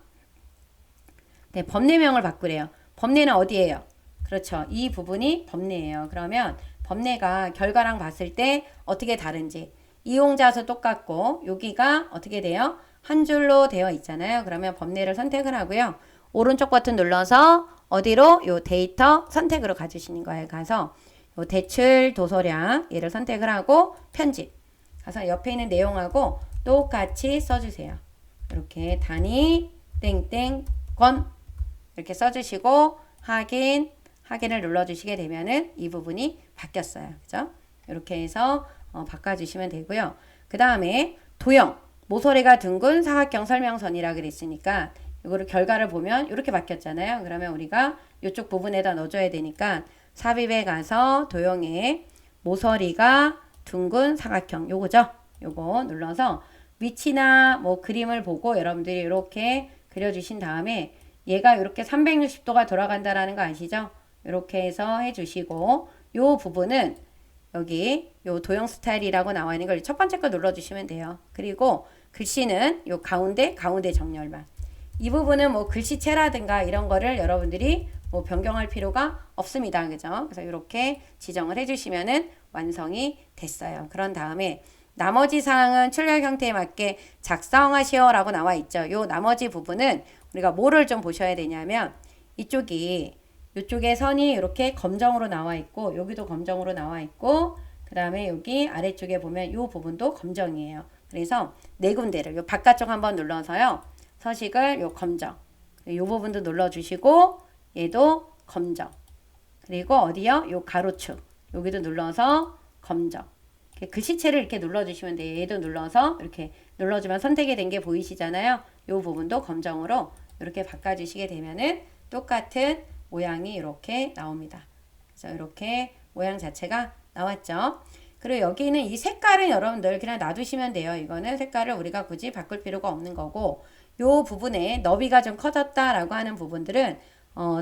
네, 법례명을 바꾸래요. 법례는 어디예요? 그렇죠. 이 부분이 법례예요. 그러면 법례가 결과랑 봤을 때 어떻게 다른지 이용자 수 똑같고 여기가 어떻게 돼요? 한 줄로 되어 있잖아요. 그러면 법례를 선택을 하고요. 오른쪽 버튼 눌러서 어디로? 요 데이터 선택으로 가주시는 거예요. 가서 요 대출 도서량 얘를 선택을 하고 편집 가서 옆에 있는 내용하고 똑같이 써주세요. 이렇게 단위 땡땡 건 이렇게 써주시고 확인을 눌러주시게 되면은 이 부분이 바뀌었어요. 그죠? 이렇게 해서 바꿔주시면 되고요. 그 다음에 도형 모서리가 둥근 사각형 설명선이라 그랬으니까 이거를 결과를 보면 이렇게 바뀌었잖아요. 그러면 우리가 이쪽 부분에다 넣어줘야 되니까 삽입에 가서 도형에 모서리가 둥근 사각형 요거죠. 요거 눌러서 위치나 뭐 그림을 보고 여러분들이 이렇게 그려주신 다음에 얘가 이렇게 360도가 돌아간다라는 거 아시죠? 이렇게 해서 해주시고 요 부분은 여기 요 도형 스타일이라고 나와 있는 걸 첫 번째 거 눌러주시면 돼요. 그리고 글씨는 요 가운데 정렬만. 이 부분은 뭐 글씨체라든가 이런 거를 여러분들이 뭐 변경할 필요가 없습니다. 그죠? 그래서 이렇게 지정을 해주시면은 완성이 됐어요. 그런 다음에 나머지 사항은 출력 형태에 맞게 작성하시오라고 나와 있죠. 요 나머지 부분은 우리가 뭐를 좀 보셔야 되냐면 이쪽에 선이 이렇게 검정으로 나와 있고 여기도 검정으로 나와 있고 그 다음에 여기 아래쪽에 보면 이 부분도 검정이에요. 그래서 네 군데를 요 바깥쪽 한번 눌러서요. 서식을 요 검정 이 부분도 눌러주시고 얘도 검정 그리고 어디요? 요 가로축 여기도 눌러서 검정 글씨체를 이렇게 눌러주시면 돼요. 얘도 눌러서 이렇게 눌러주면 선택이 된 게 보이시잖아요. 이 부분도 검정으로 이렇게 바꿔주시게 되면은 똑같은 모양이 이렇게 나옵니다. 그래서 이렇게 모양 자체가 나왔죠. 그리고 여기는 이 색깔은 여러분들 그냥 놔두시면 돼요. 이거는 색깔을 우리가 굳이 바꿀 필요가 없는 거고 이 부분에 너비가 좀 커졌다라고 하는 부분들은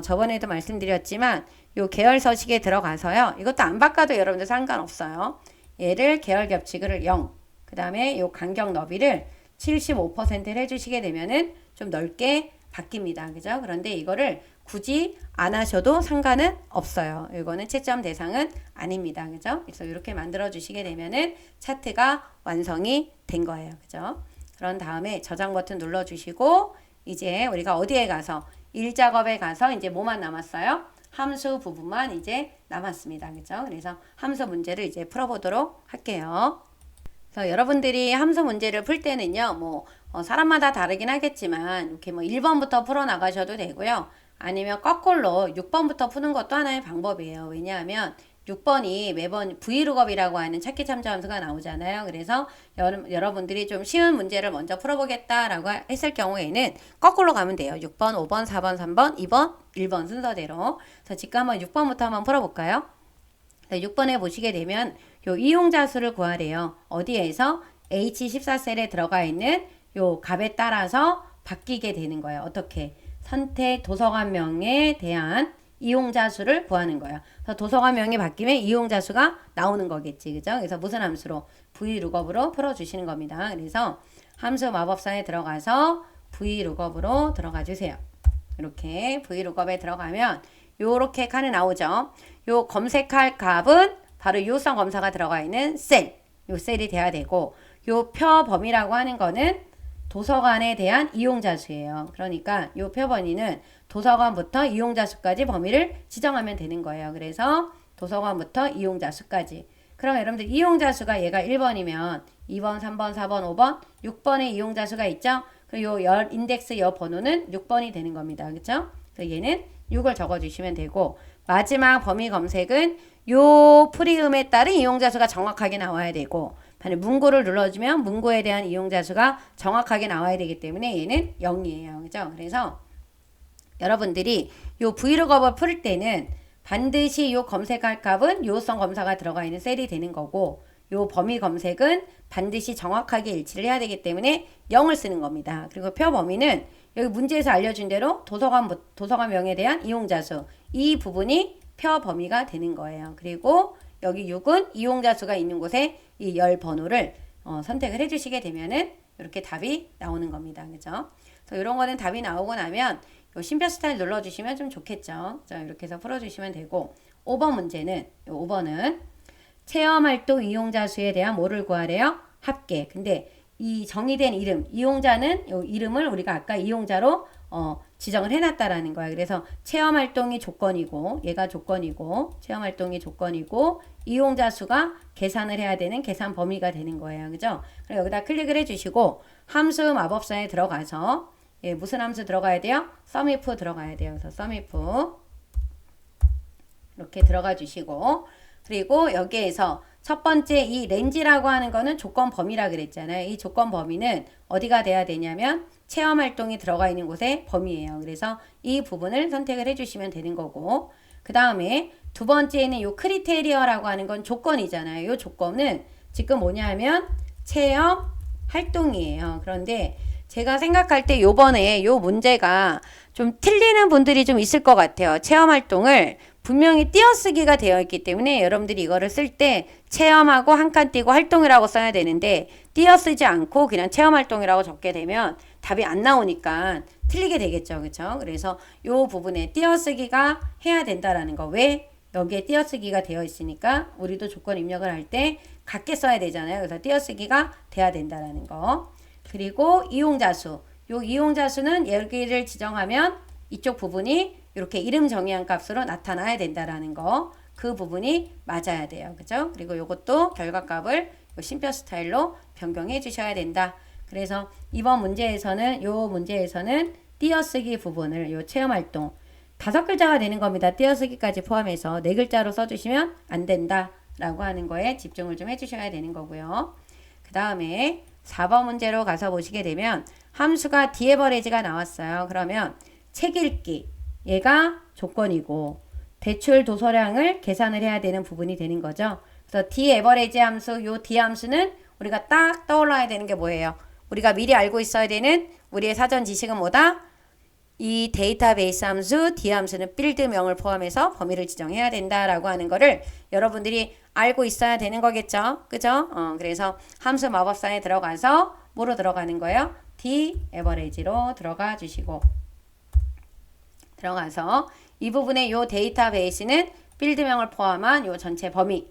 저번에도 말씀드렸지만 요 계열 서식에 들어가서요. 이것도 안 바꿔도 여러분들 상관없어요. 얘를 계열 겹치기를 0, 그 다음에 요 간격 너비를 75%를 해주시게 되면은 좀 넓게 바뀝니다. 그죠? 그런데 이거를 굳이 안 하셔도 상관은 없어요. 이거는 채점 대상은 아닙니다. 그죠? 그래서 이렇게 만들어 주시게 되면은 차트가 완성이 된 거예요. 그죠? 그런 다음에 저장 버튼 눌러 주시고 이제 우리가 어디에 가서 일 작업에 가서 이제 뭐만 남았어요? 함수 부분만 이제 남았습니다. 그죠? 그래서 함수 문제를 이제 풀어보도록 할게요. 그래서 여러분들이 함수 문제를 풀 때는요, 뭐, 사람마다 다르긴 하겠지만, 이렇게 뭐 1번부터 풀어 나가셔도 되고요. 아니면 거꾸로 6번부터 푸는 것도 하나의 방법이에요. 왜냐하면 6번이 매번 vlookup이라고 하는 찾기 참조 함수가 나오잖아요. 그래서 여러분들이 좀 쉬운 문제를 먼저 풀어보겠다라고 했을 경우에는 거꾸로 가면 돼요. 6번, 5번, 4번, 3번, 2번, 1번 순서대로. 그래서 지금 한번 6번부터 한번 풀어볼까요? 6번에 보시게 되면 요 이용자 수를 구하래요. 어디에서? H14셀에 들어가 있는 요 값에 따라서 바뀌게 되는 거예요. 어떻게? 선택 도서관명에 대한 이용자 수를 구하는 거예요. 그래서 도서관명이 바뀌면 이용자 수가 나오는 거겠지. 그죠? 그래서 무슨 함수로? vlookup으로 풀어주시는 겁니다. 그래서 함수 마법사에 들어가서 vlookup으로 들어가 주세요. 이렇게 vlookup에 들어가면 요렇게 칸이 나오죠. 요 검색할 값은 바로 유효성 검사가 들어가 있는 셀. 요 셀이 돼야 되고 요 표범위라고 하는 거는 도서관에 대한 이용자 수예요. 그러니까 요 표범위는 도서관부터 이용자 수까지 범위를 지정하면 되는 거예요. 그래서 도서관부터 이용자 수까지. 그럼 여러분들 이용자 수가 얘가 1번이면 2번, 3번, 4번, 5번, 6번의 이용자 수가 있죠? 그리고 요 인덱스 요 번호는 6번이 되는 겁니다. 그렇죠? 그래서 얘는 6을 적어주시면 되고 마지막 범위 검색은 요 프리음에 따른 이용자 수가 정확하게 나와야 되고 문구를 눌러주면 문구에 대한 이용자 수가 정확하게 나와야 되기 때문에 얘는 0이에요. 그죠? 그래서 여러분들이 요 vlookup을 풀 때는 반드시 요 검색할 값은 요성 검사가 들어가 있는 셀이 되는 거고 요 범위 검색은 반드시 정확하게 일치를 해야 되기 때문에 0을 쓰는 겁니다. 그리고 표 범위는 여기 문제에서 알려준 대로 도서관명에 대한 이용자 수 이 부분이 표 범위가 되는 거예요. 그리고 여기 6은 이용자 수가 있는 곳에 이 열 번호를 선택을 해주시게 되면은 이렇게 답이 나오는 겁니다. 그죠? 그래서 이런 거는 답이 나오고 나면 요 심표 스타일 눌러주시면 좀 좋겠죠. 자, 이렇게 해서 풀어주시면 되고 5번 문제는 요 5번은 체험활동 이용자 수에 대한 뭐를 구하래요? 합계. 근데 이 정의된 이름, 이용자는 요 이름을 우리가 아까 이용자로 지정을 해놨다라는 거야. 그래서 체험활동이 조건이고 얘가 조건이고 체험활동이 조건이고 이용자 수가 계산을 해야 되는 계산 범위가 되는 거예요. 그죠? 그럼 여기다 클릭을 해주시고 함수 마법사에 들어가서 무슨 함수 들어가야 돼요? sumif 들어가야 돼요. 그래서 sumif 이렇게 들어가 주시고 그리고 여기에서 첫 번째 이 렌즈라고 하는 거는 조건 범위라 그랬잖아요. 이 조건 범위는 어디가 돼야 되냐면 체험 활동이 들어가 있는 곳의 범위예요. 그래서 이 부분을 선택을 해주시면 되는 거고 그 다음에 두 번째는 요 크리테리어라고 하는 건 조건이잖아요. 요 조건은 지금 뭐냐면 체험 활동이에요. 그런데 제가 생각할 때 요번에 요 문제가 좀 틀리는 분들이 좀 있을 것 같아요. 체험 활동을 분명히 띄어쓰기가 되어 있기 때문에 여러분들이 이거를 쓸 때 체험하고 한 칸 띄고 활동이라고 써야 되는데 띄어쓰지 않고 그냥 체험 활동이라고 적게 되면 답이 안 나오니까 틀리게 되겠죠. 그렇죠? 그래서 요 부분에 띄어쓰기가 해야 된다라는 거. 왜? 여기에 띄어쓰기가 되어 있으니까 우리도 조건 입력을 할 때 같게 써야 되잖아요. 그래서 띄어쓰기가 돼야 된다라는 거. 그리고 이용자 수. 요 이용자 수는 여기를 지정하면 이쪽 부분이 이렇게 이름 정의한 값으로 나타나야 된다라는 거. 그 부분이 맞아야 돼요. 그죠? 그리고 요것도 결과값을 요 심표 스타일로 변경해 주셔야 된다. 그래서 이번 문제에서는 요 문제에서는 띄어쓰기 부분을 요 체험 활동 5글자가 되는 겁니다. 띄어쓰기까지 포함해서 4글자로 써주시면 안 된다 라고 하는 거에 집중을 좀 해주셔야 되는 거고요. 그 다음에 4번 문제로 가서 보시게 되면 함수가 dAverage가 나왔어요. 그러면 책 읽기 얘가 조건이고 대출 도서량을 계산을 해야 되는 부분이 되는 거죠. 그래서 dAverage 함수, 요 d 함수는 우리가 딱 떠올라야 되는 게 뭐예요? 우리가 미리 알고 있어야 되는 우리의 사전 지식은 뭐다? 이 데이터베이스 함수, d 함수는 필드명을 포함해서 범위를 지정해야 된다라고 하는 거를 여러분들이 알고 있어야 되는 거겠죠. 그죠? 그래서 함수 마법사에 들어가서 뭐로 들어가는 거예요? dAverage로 들어가 주시고 들어가서 이 부분에 요 데이터베이스는 필드명을 포함한 요 전체 범위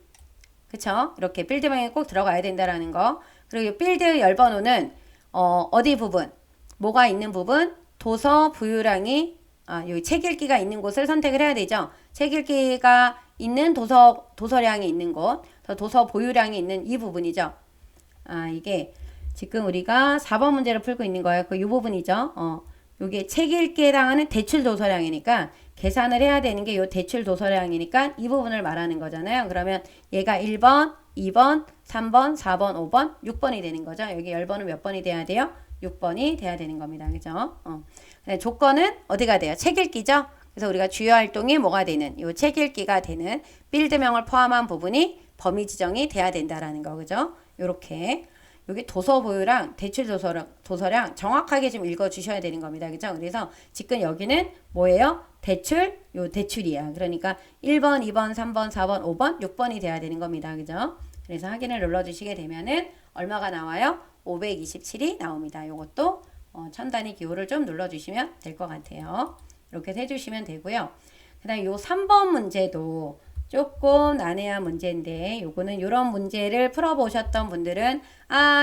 그쵸? 이렇게 필드명이 꼭 들어가야 된다라는 거. 그리고 이 필드 열번호는 어디 부분? 뭐가 있는 부분? 도서 부유량이 여기 책 읽기가 있는 곳을 선택을 해야 되죠. 책 읽기가 있는 도서량이 있는 곳, 도서 보유량이 있는 이 부분이죠. 이게 지금 우리가 4번 문제를 풀고 있는 거예요. 이 부분이죠. 요게 책 읽기에 해당하는 대출 도서량이니까 계산을 해야 되는 게 요 대출 도서량이니까 이 부분을 말하는 거잖아요. 그러면 얘가 1번, 2번, 3번, 4번, 5번, 6번이 되는 거죠. 여기 10번은 몇 번이 돼야 돼요? 6번이 돼야 되는 겁니다. 그죠? 조건은 어디가 돼요? 책 읽기죠? 그래서 우리가 주요 활동이 뭐가 되는, 요 책 읽기가 되는 필드명을 포함한 부분이 범위 지정이 돼야 된다라는 거. 그죠? 요렇게. 여기 도서 보유랑 대출 도서량 정확하게 좀 읽어 주셔야 되는 겁니다. 그죠? 그래서 지금 여기는 뭐예요? 요 대출이야. 그러니까 1번, 2번, 3번, 4번, 5번, 6번이 돼야 되는 겁니다. 그죠? 그래서 확인을 눌러 주시게 되면은 얼마가 나와요? 527이 나옵니다. 요것도 천 단위 기호를 좀 눌러 주시면 될 것 같아요. 이렇게 해 주시면 되고요. 그다음 요 3번 문제도 조금 난해한 문제인데 요거는 요런 문제를 풀어보셨던 분들은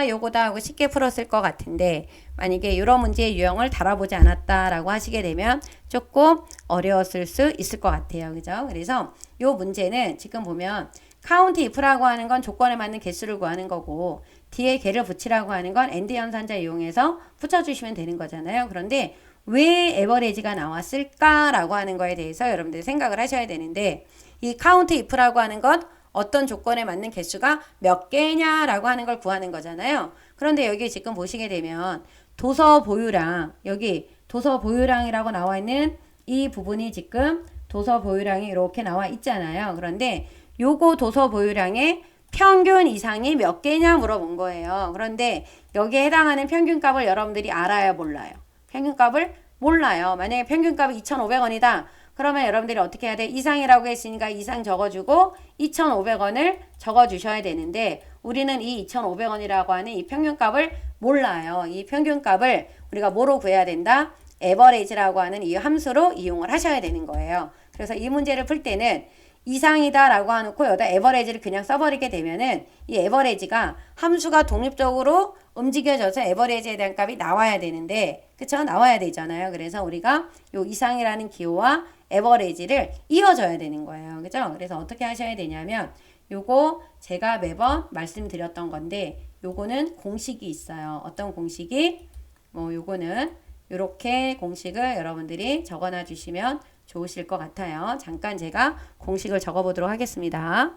요거다 하고 쉽게 풀었을 것 같은데 만약에 요런 문제의 유형을 다뤄보지 않았다라고 하시게 되면 조금 어려웠을 수 있을 것 같아요. 그죠? 그래서 요 문제는 지금 보면 count if라고 하는 건 조건에 맞는 개수를 구하는 거고 뒤에 개를 붙이라고 하는 건 and 연산자 이용해서 붙여주시면 되는 거잖아요. 그런데 왜 에버리지가 나왔을까라고 하는 거에 대해서 여러분들이 생각을 하셔야 되는데 이 count if라고 하는 건 어떤 조건에 맞는 개수가 몇 개냐라고 하는 걸 구하는 거잖아요. 그런데 여기 지금 보시게 되면 도서 보유량, 여기 도서 보유량이라고 나와 있는 이 부분이 지금 도서 보유량이 이렇게 나와 있잖아요. 그런데 요거 도서 보유량의 평균 이상이 몇 개냐 물어본 거예요. 그런데 여기에 해당하는 평균값을 여러분들이 알아요, 몰라요? 평균값을 몰라요. 만약에 평균값이 2,500원이다. 그러면 여러분들이 어떻게 해야 돼? 이상이라고 했으니까 이상 적어주고 2,500원을 적어주셔야 되는데 우리는 이 2,500원이라고 하는 이 평균값을 몰라요. 이 평균값을 우리가 뭐로 구해야 된다? 에버리지라고 하는 이 함수로 이용을 하셔야 되는 거예요. 그래서 이 문제를 풀 때는 이상이다 라고 해놓고 여기다 에버리지를 그냥 써버리게 되면은 이 에버리지가 함수가 독립적으로 움직여져서 에버리지에 대한 값이 나와야 되는데 그쵸? 나와야 되잖아요. 그래서 우리가 요 이상이라는 기호와 에버리지를 이어줘야 되는 거예요. 그죠? 그래서 어떻게 하셔야 되냐면 요거 제가 매번 말씀드렸던 건데 요거는 공식이 있어요. 어떤 공식이? 요거는 요렇게 공식을 여러분들이 적어놔 주시면 좋으실 것 같아요. 잠깐 제가 공식을 적어보도록 하겠습니다.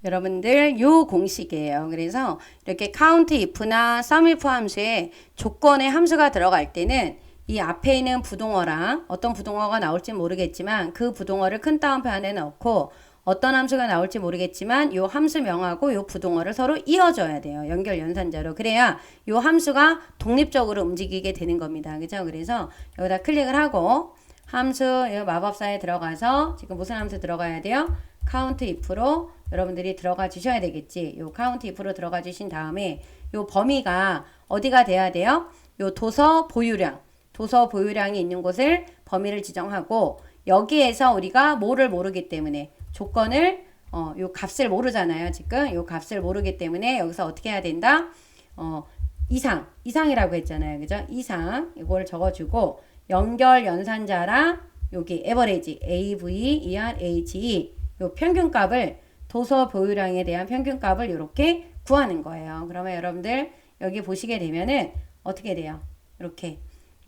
여러분들 요 공식이에요. 그래서 이렇게 count if나 sum if 함수에 조건의 함수가 들어갈 때는 이 앞에 있는 부동어랑 어떤 부동어가 나올지 모르겠지만 그 부동어를 큰 따옴표 안에 넣고 어떤 함수가 나올지 모르겠지만 요 함수명하고 요 부동어를 서로 이어줘야 돼요. 연결 연산자로. 그래야 요 함수가 독립적으로 움직이게 되는 겁니다. 그죠? 그래서 여기다 클릭을 하고 함수 마법사에 들어가서 지금 무슨 함수 들어가야 돼요? count if로 여러분들이 들어가 주셔야 되겠지. 요 count if로 들어가 주신 다음에 요 범위가 어디가 돼야 돼요? 요 도서 보유량이 있는 곳을 범위를 지정하고 여기에서 우리가 뭐를 모르기 때문에 조건을 요 값을 모르잖아요. 지금 요 값을 모르기 때문에 여기서 어떻게 해야 된다? 이상이라고 했잖아요. 그죠? 이상 이걸 적어주고 연결 연산자랑 여기 에버리지 AVERHE 요 평균값을 도서 보유량에 대한 평균값을 이렇게 구하는 거예요. 그러면 여러분들 여기 보시게 되면은 어떻게 돼요? 이렇게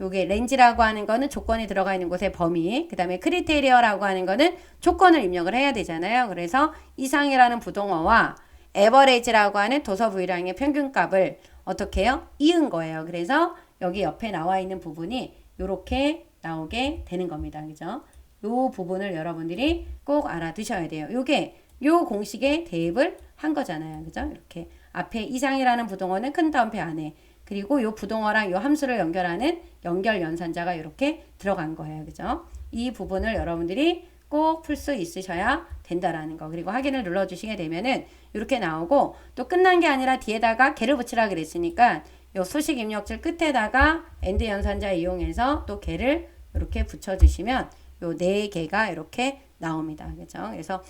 요게 렌지라고 하는 거는 조건이 들어가 있는 곳의 범위, 그 다음에 크리테리어라고 하는 거는 조건을 입력을 해야 되잖아요. 그래서 이상이라는 부동어와 에버리지라고 하는 도서 보유량의 평균값을 어떻게 해요? 이은 거예요. 그래서 여기 옆에 나와 있는 부분이 요렇게 나오게 되는 겁니다. 그죠? 요 부분을 여러분들이 꼭 알아두셔야 돼요. 요게 요 공식에 대입을 한 거잖아요. 그죠? 이렇게 앞에 이상이라는 부동어는 큰 따옴표 안에 그리고 요 부동어랑 요 함수를 연결하는 연결 연산자가 이렇게 들어간 거예요. 그죠? 이 부분을 여러분들이 꼭 풀 수 있으셔야 된다라는 거. 그리고 확인을 눌러 주시게 되면은 이렇게 나오고 또 끝난 게 아니라 뒤에다가 개를 붙이라 그랬으니까 요 수식 입력줄 끝에다가 and 연산자 이용해서 또 개를 이렇게 붙여 주시면 요 네 개가 이렇게 나옵니다. 그죠? 그래서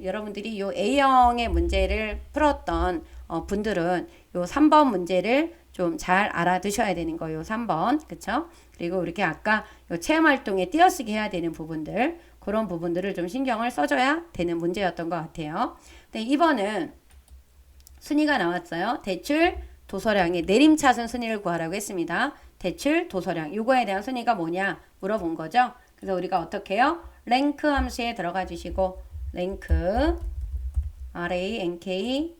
여러분들이 요 A형의 문제를 풀었던 분들은 요 3번 문제를 좀 잘 알아두셔야 되는 거예요. 3번. 그쵸? 그리고 이렇게 아까 요 체험활동에 띄어쓰기 해야 되는 부분들, 그런 부분들을 좀 신경을 써줘야 되는 문제였던 것 같아요. 네, 2번은 순위가 나왔어요. 대출, 도서량의 내림차순 순위를 구하라고 했습니다. 대출, 도서량. 이거에 대한 순위가 뭐냐 물어본 거죠. 그래서 우리가 어떻게 해요? 랭크 함수에 들어가 주시고 랭크 rank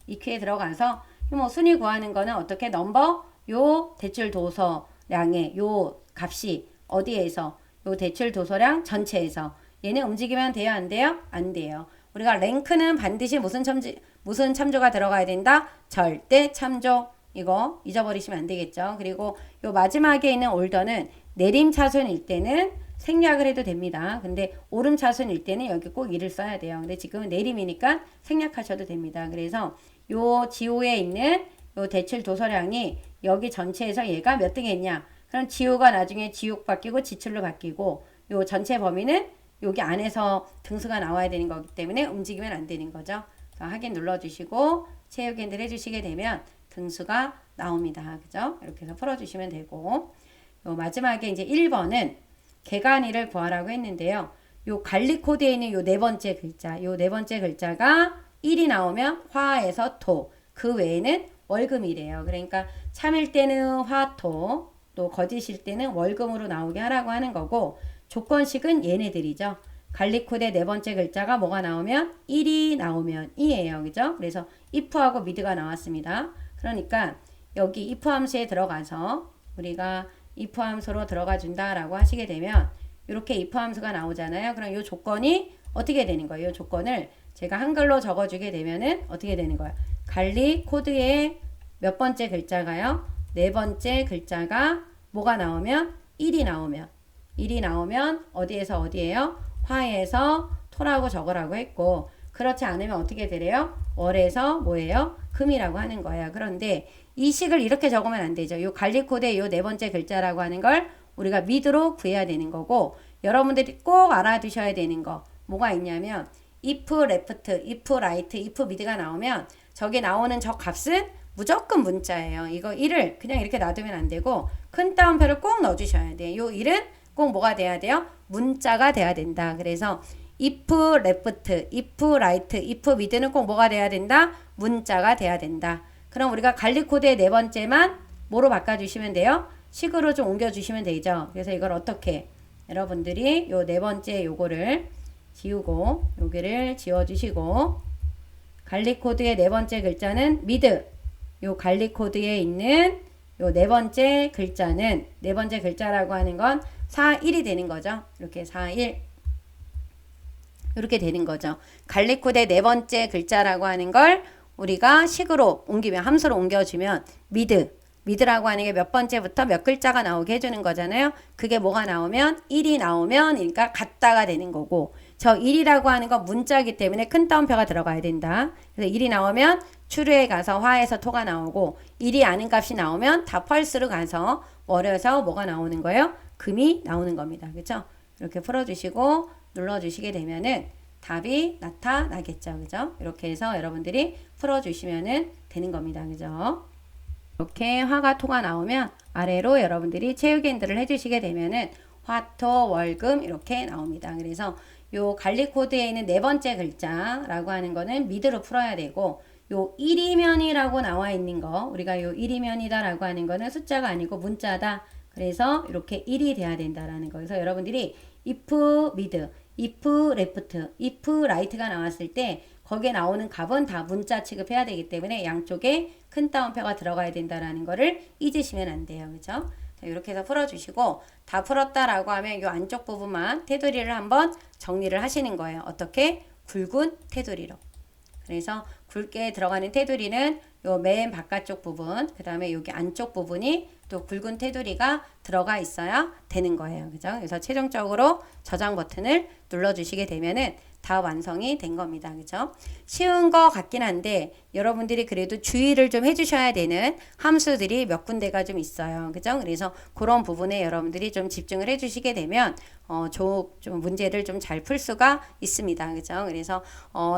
EQ에 들어가서 뭐 순위 구하는 거는 어떻게 넘버 요 대출 도서량의 요 값이 어디에서 요 대출 도서량 전체에서 얘는 움직이면 돼요 안 돼요? 안 돼요. 우리가 랭크는 반드시 무슨 참조가 들어가야 된다? 절대 참조. 이거 잊어버리시면 안 되겠죠. 그리고 요 마지막에 있는 올더는 내림 차순일 때는 생략을 해도 됩니다. 근데 오름 차순일 때는 여기 꼭 1을 써야 돼요. 근데 지금은 내림이니까 생략하셔도 됩니다. 그래서 요 지호에 있는 요 대출 도서량이 여기 전체에서 얘가 몇 등 했냐. 그럼 지호가 나중에 지옥 바뀌고 지출로 바뀌고 요 전체 범위는 여기 안에서 등수가 나와야 되는 거기 때문에 움직이면 안 되는 거죠. 확인 눌러주시고 채우기 핸들 해주시게 되면 등수가 나옵니다. 그죠? 이렇게 해서 풀어주시면 되고 요 마지막에 이제 1번은 개간이를 구하라고 했는데요. 요 관리 코드에 있는 요 네 번째 글자, 요 네 번째 글자가 1이 나오면 화에서 토, 그 외에는 월금이래요. 그러니까 참일 때는 화토, 또 거짓일 때는 월금으로 나오게 하라고 하는 거고 조건식은 얘네들이죠. 관리 코드의 네 번째 글자가 뭐가 나오면 1이 나오면 이에요. 그죠? 그래서 if하고 mid가 나왔습니다. 그러니까 여기 if 함수에 들어가서 우리가 if 함수로 들어가 준다라고 하시게 되면 이렇게 if 함수가 나오잖아요. 그럼 이 조건이 어떻게 되는 거예요? 이 조건을 제가 한글로 적어주게 되면은 어떻게 되는 거예요? 관리 코드의 몇 번째 글자가요? 네 번째 글자가 뭐가 나오면 1이 나오면 어디에서 어디예요? 화에서 토라고 적으라고 했고 그렇지 않으면 어떻게 되래요? 월에서 뭐예요? 금이라고 하는 거예요. 그런데 이 식을 이렇게 적으면 안 되죠. 요 관리 코드의 요 네 번째 글자라고 하는 걸 우리가 mid로 구해야 되는 거고 여러분들이 꼭 알아두셔야 되는 거 뭐가 있냐면 if left, if right, if mid가 나오면 저게 나오는 저 값은 무조건 문자예요. 이거 1을 그냥 이렇게 놔두면 안 되고 큰 따옴표를 꼭 넣어주셔야 돼요. 요 1은 꼭 뭐가 돼야 돼요? 문자가 돼야 된다. 그래서 if left, if right, if mid는 꼭 뭐가 돼야 된다? 문자가 돼야 된다. 그럼 우리가 관리 코드의 네 번째만 뭐로 바꿔주시면 돼요? 식으로 좀 옮겨주시면 되죠. 그래서 이걸 어떻게 여러분들이 요 네 번째 요거를 지우고 여기를 지워주시고 관리 코드의 네 번째 글자는 mid 요 관리 코드에 있는 요 네 번째 글자는 네 번째 글자라고 하는 건 4, 1이 되는 거죠. 이렇게 4, 1 이렇게 되는 거죠. 관리 코드의 네 번째 글자라고 하는 걸 우리가 식으로 옮기면 함수로 옮겨주면 mid라고 하는 게 몇 번째부터 몇 글자가 나오게 해주는 거잖아요. 그게 뭐가 나오면 1이 나오면 그러니까 같다가 되는 거고 저 1이라고 하는 건 문자이기 때문에 큰 따옴표가 들어가야 된다. 그래서 1이 나오면 추루에 가서 화에서 토가 나오고 1이 아닌 값이 나오면 다 펄스로 가서 월에서 뭐가 나오는 거예요? 금이 나오는 겁니다. 그렇죠? 이렇게 풀어주시고 눌러주시게 되면은 답이 나타나겠죠. 그죠? 이렇게 해서 여러분들이 풀어주시면은 되는 겁니다. 그죠? 이렇게 화가 토가 나오면 아래로 여러분들이 채우기 핸들을 해주시게 되면은 화토 월금 이렇게 나옵니다. 그래서 요 관리 코드에 있는 네 번째 글자라고 하는 거는 mid로 풀어야 되고 요 1이면이라고 나와 있는 거 우리가 요 1이면이다 라고 하는 거는 숫자가 아니고 문자다. 그래서 이렇게 1이 돼야 된다라는 거. 그래서 여러분들이 if mid, if left, if right가 나왔을 때 거기에 나오는 값은 다 문자 취급해야 되기 때문에 양쪽에 큰 따옴표가 들어가야 된다라는 거를 잊으시면 안 돼요. 그죠? 자, 이렇게 해서 풀어주시고 다 풀었다라고 하면 이 안쪽 부분만 테두리를 한번 정리를 하시는 거예요. 어떻게? 굵은 테두리로. 그래서 굵게 들어가는 테두리는 요 맨 바깥쪽 부분, 그 다음에 여기 안쪽 부분이 또 굵은 테두리가 들어가 있어야 되는 거예요. 그죠? 그래서 최종적으로 저장 버튼을 눌러주시게 되면은 다 완성이 된 겁니다. 그죠? 쉬운 거 같긴 한데 여러분들이 그래도 주의를 좀 해주셔야 되는 함수들이 몇 군데가 좀 있어요. 그죠? 그래서 그런 부분에 여러분들이 좀 집중을 해주시게 되면 좀 문제를 좀 잘 풀 수가 있습니다. 그죠? 그래서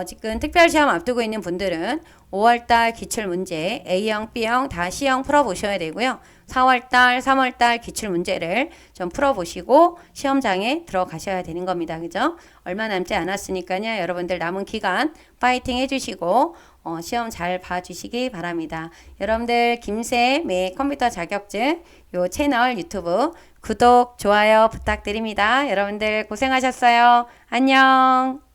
지금 특별시험 앞두고 있는 분들은 5월달 기출문제 A형, B형 다 C형 풀어보셔야 되고요. 4월달, 3월달 기출문제를 좀 풀어보시고 시험장에 들어가셔야 되는 겁니다. 그죠? 얼마 남지 않았으니까요. 여러분들 남은 기간 파이팅 해주시고 시험 잘 봐주시기 바랍니다. 여러분들 김쌤의 컴퓨터 자격증 요 채널 유튜브 구독, 좋아요 부탁드립니다. 여러분들 고생하셨어요. 안녕.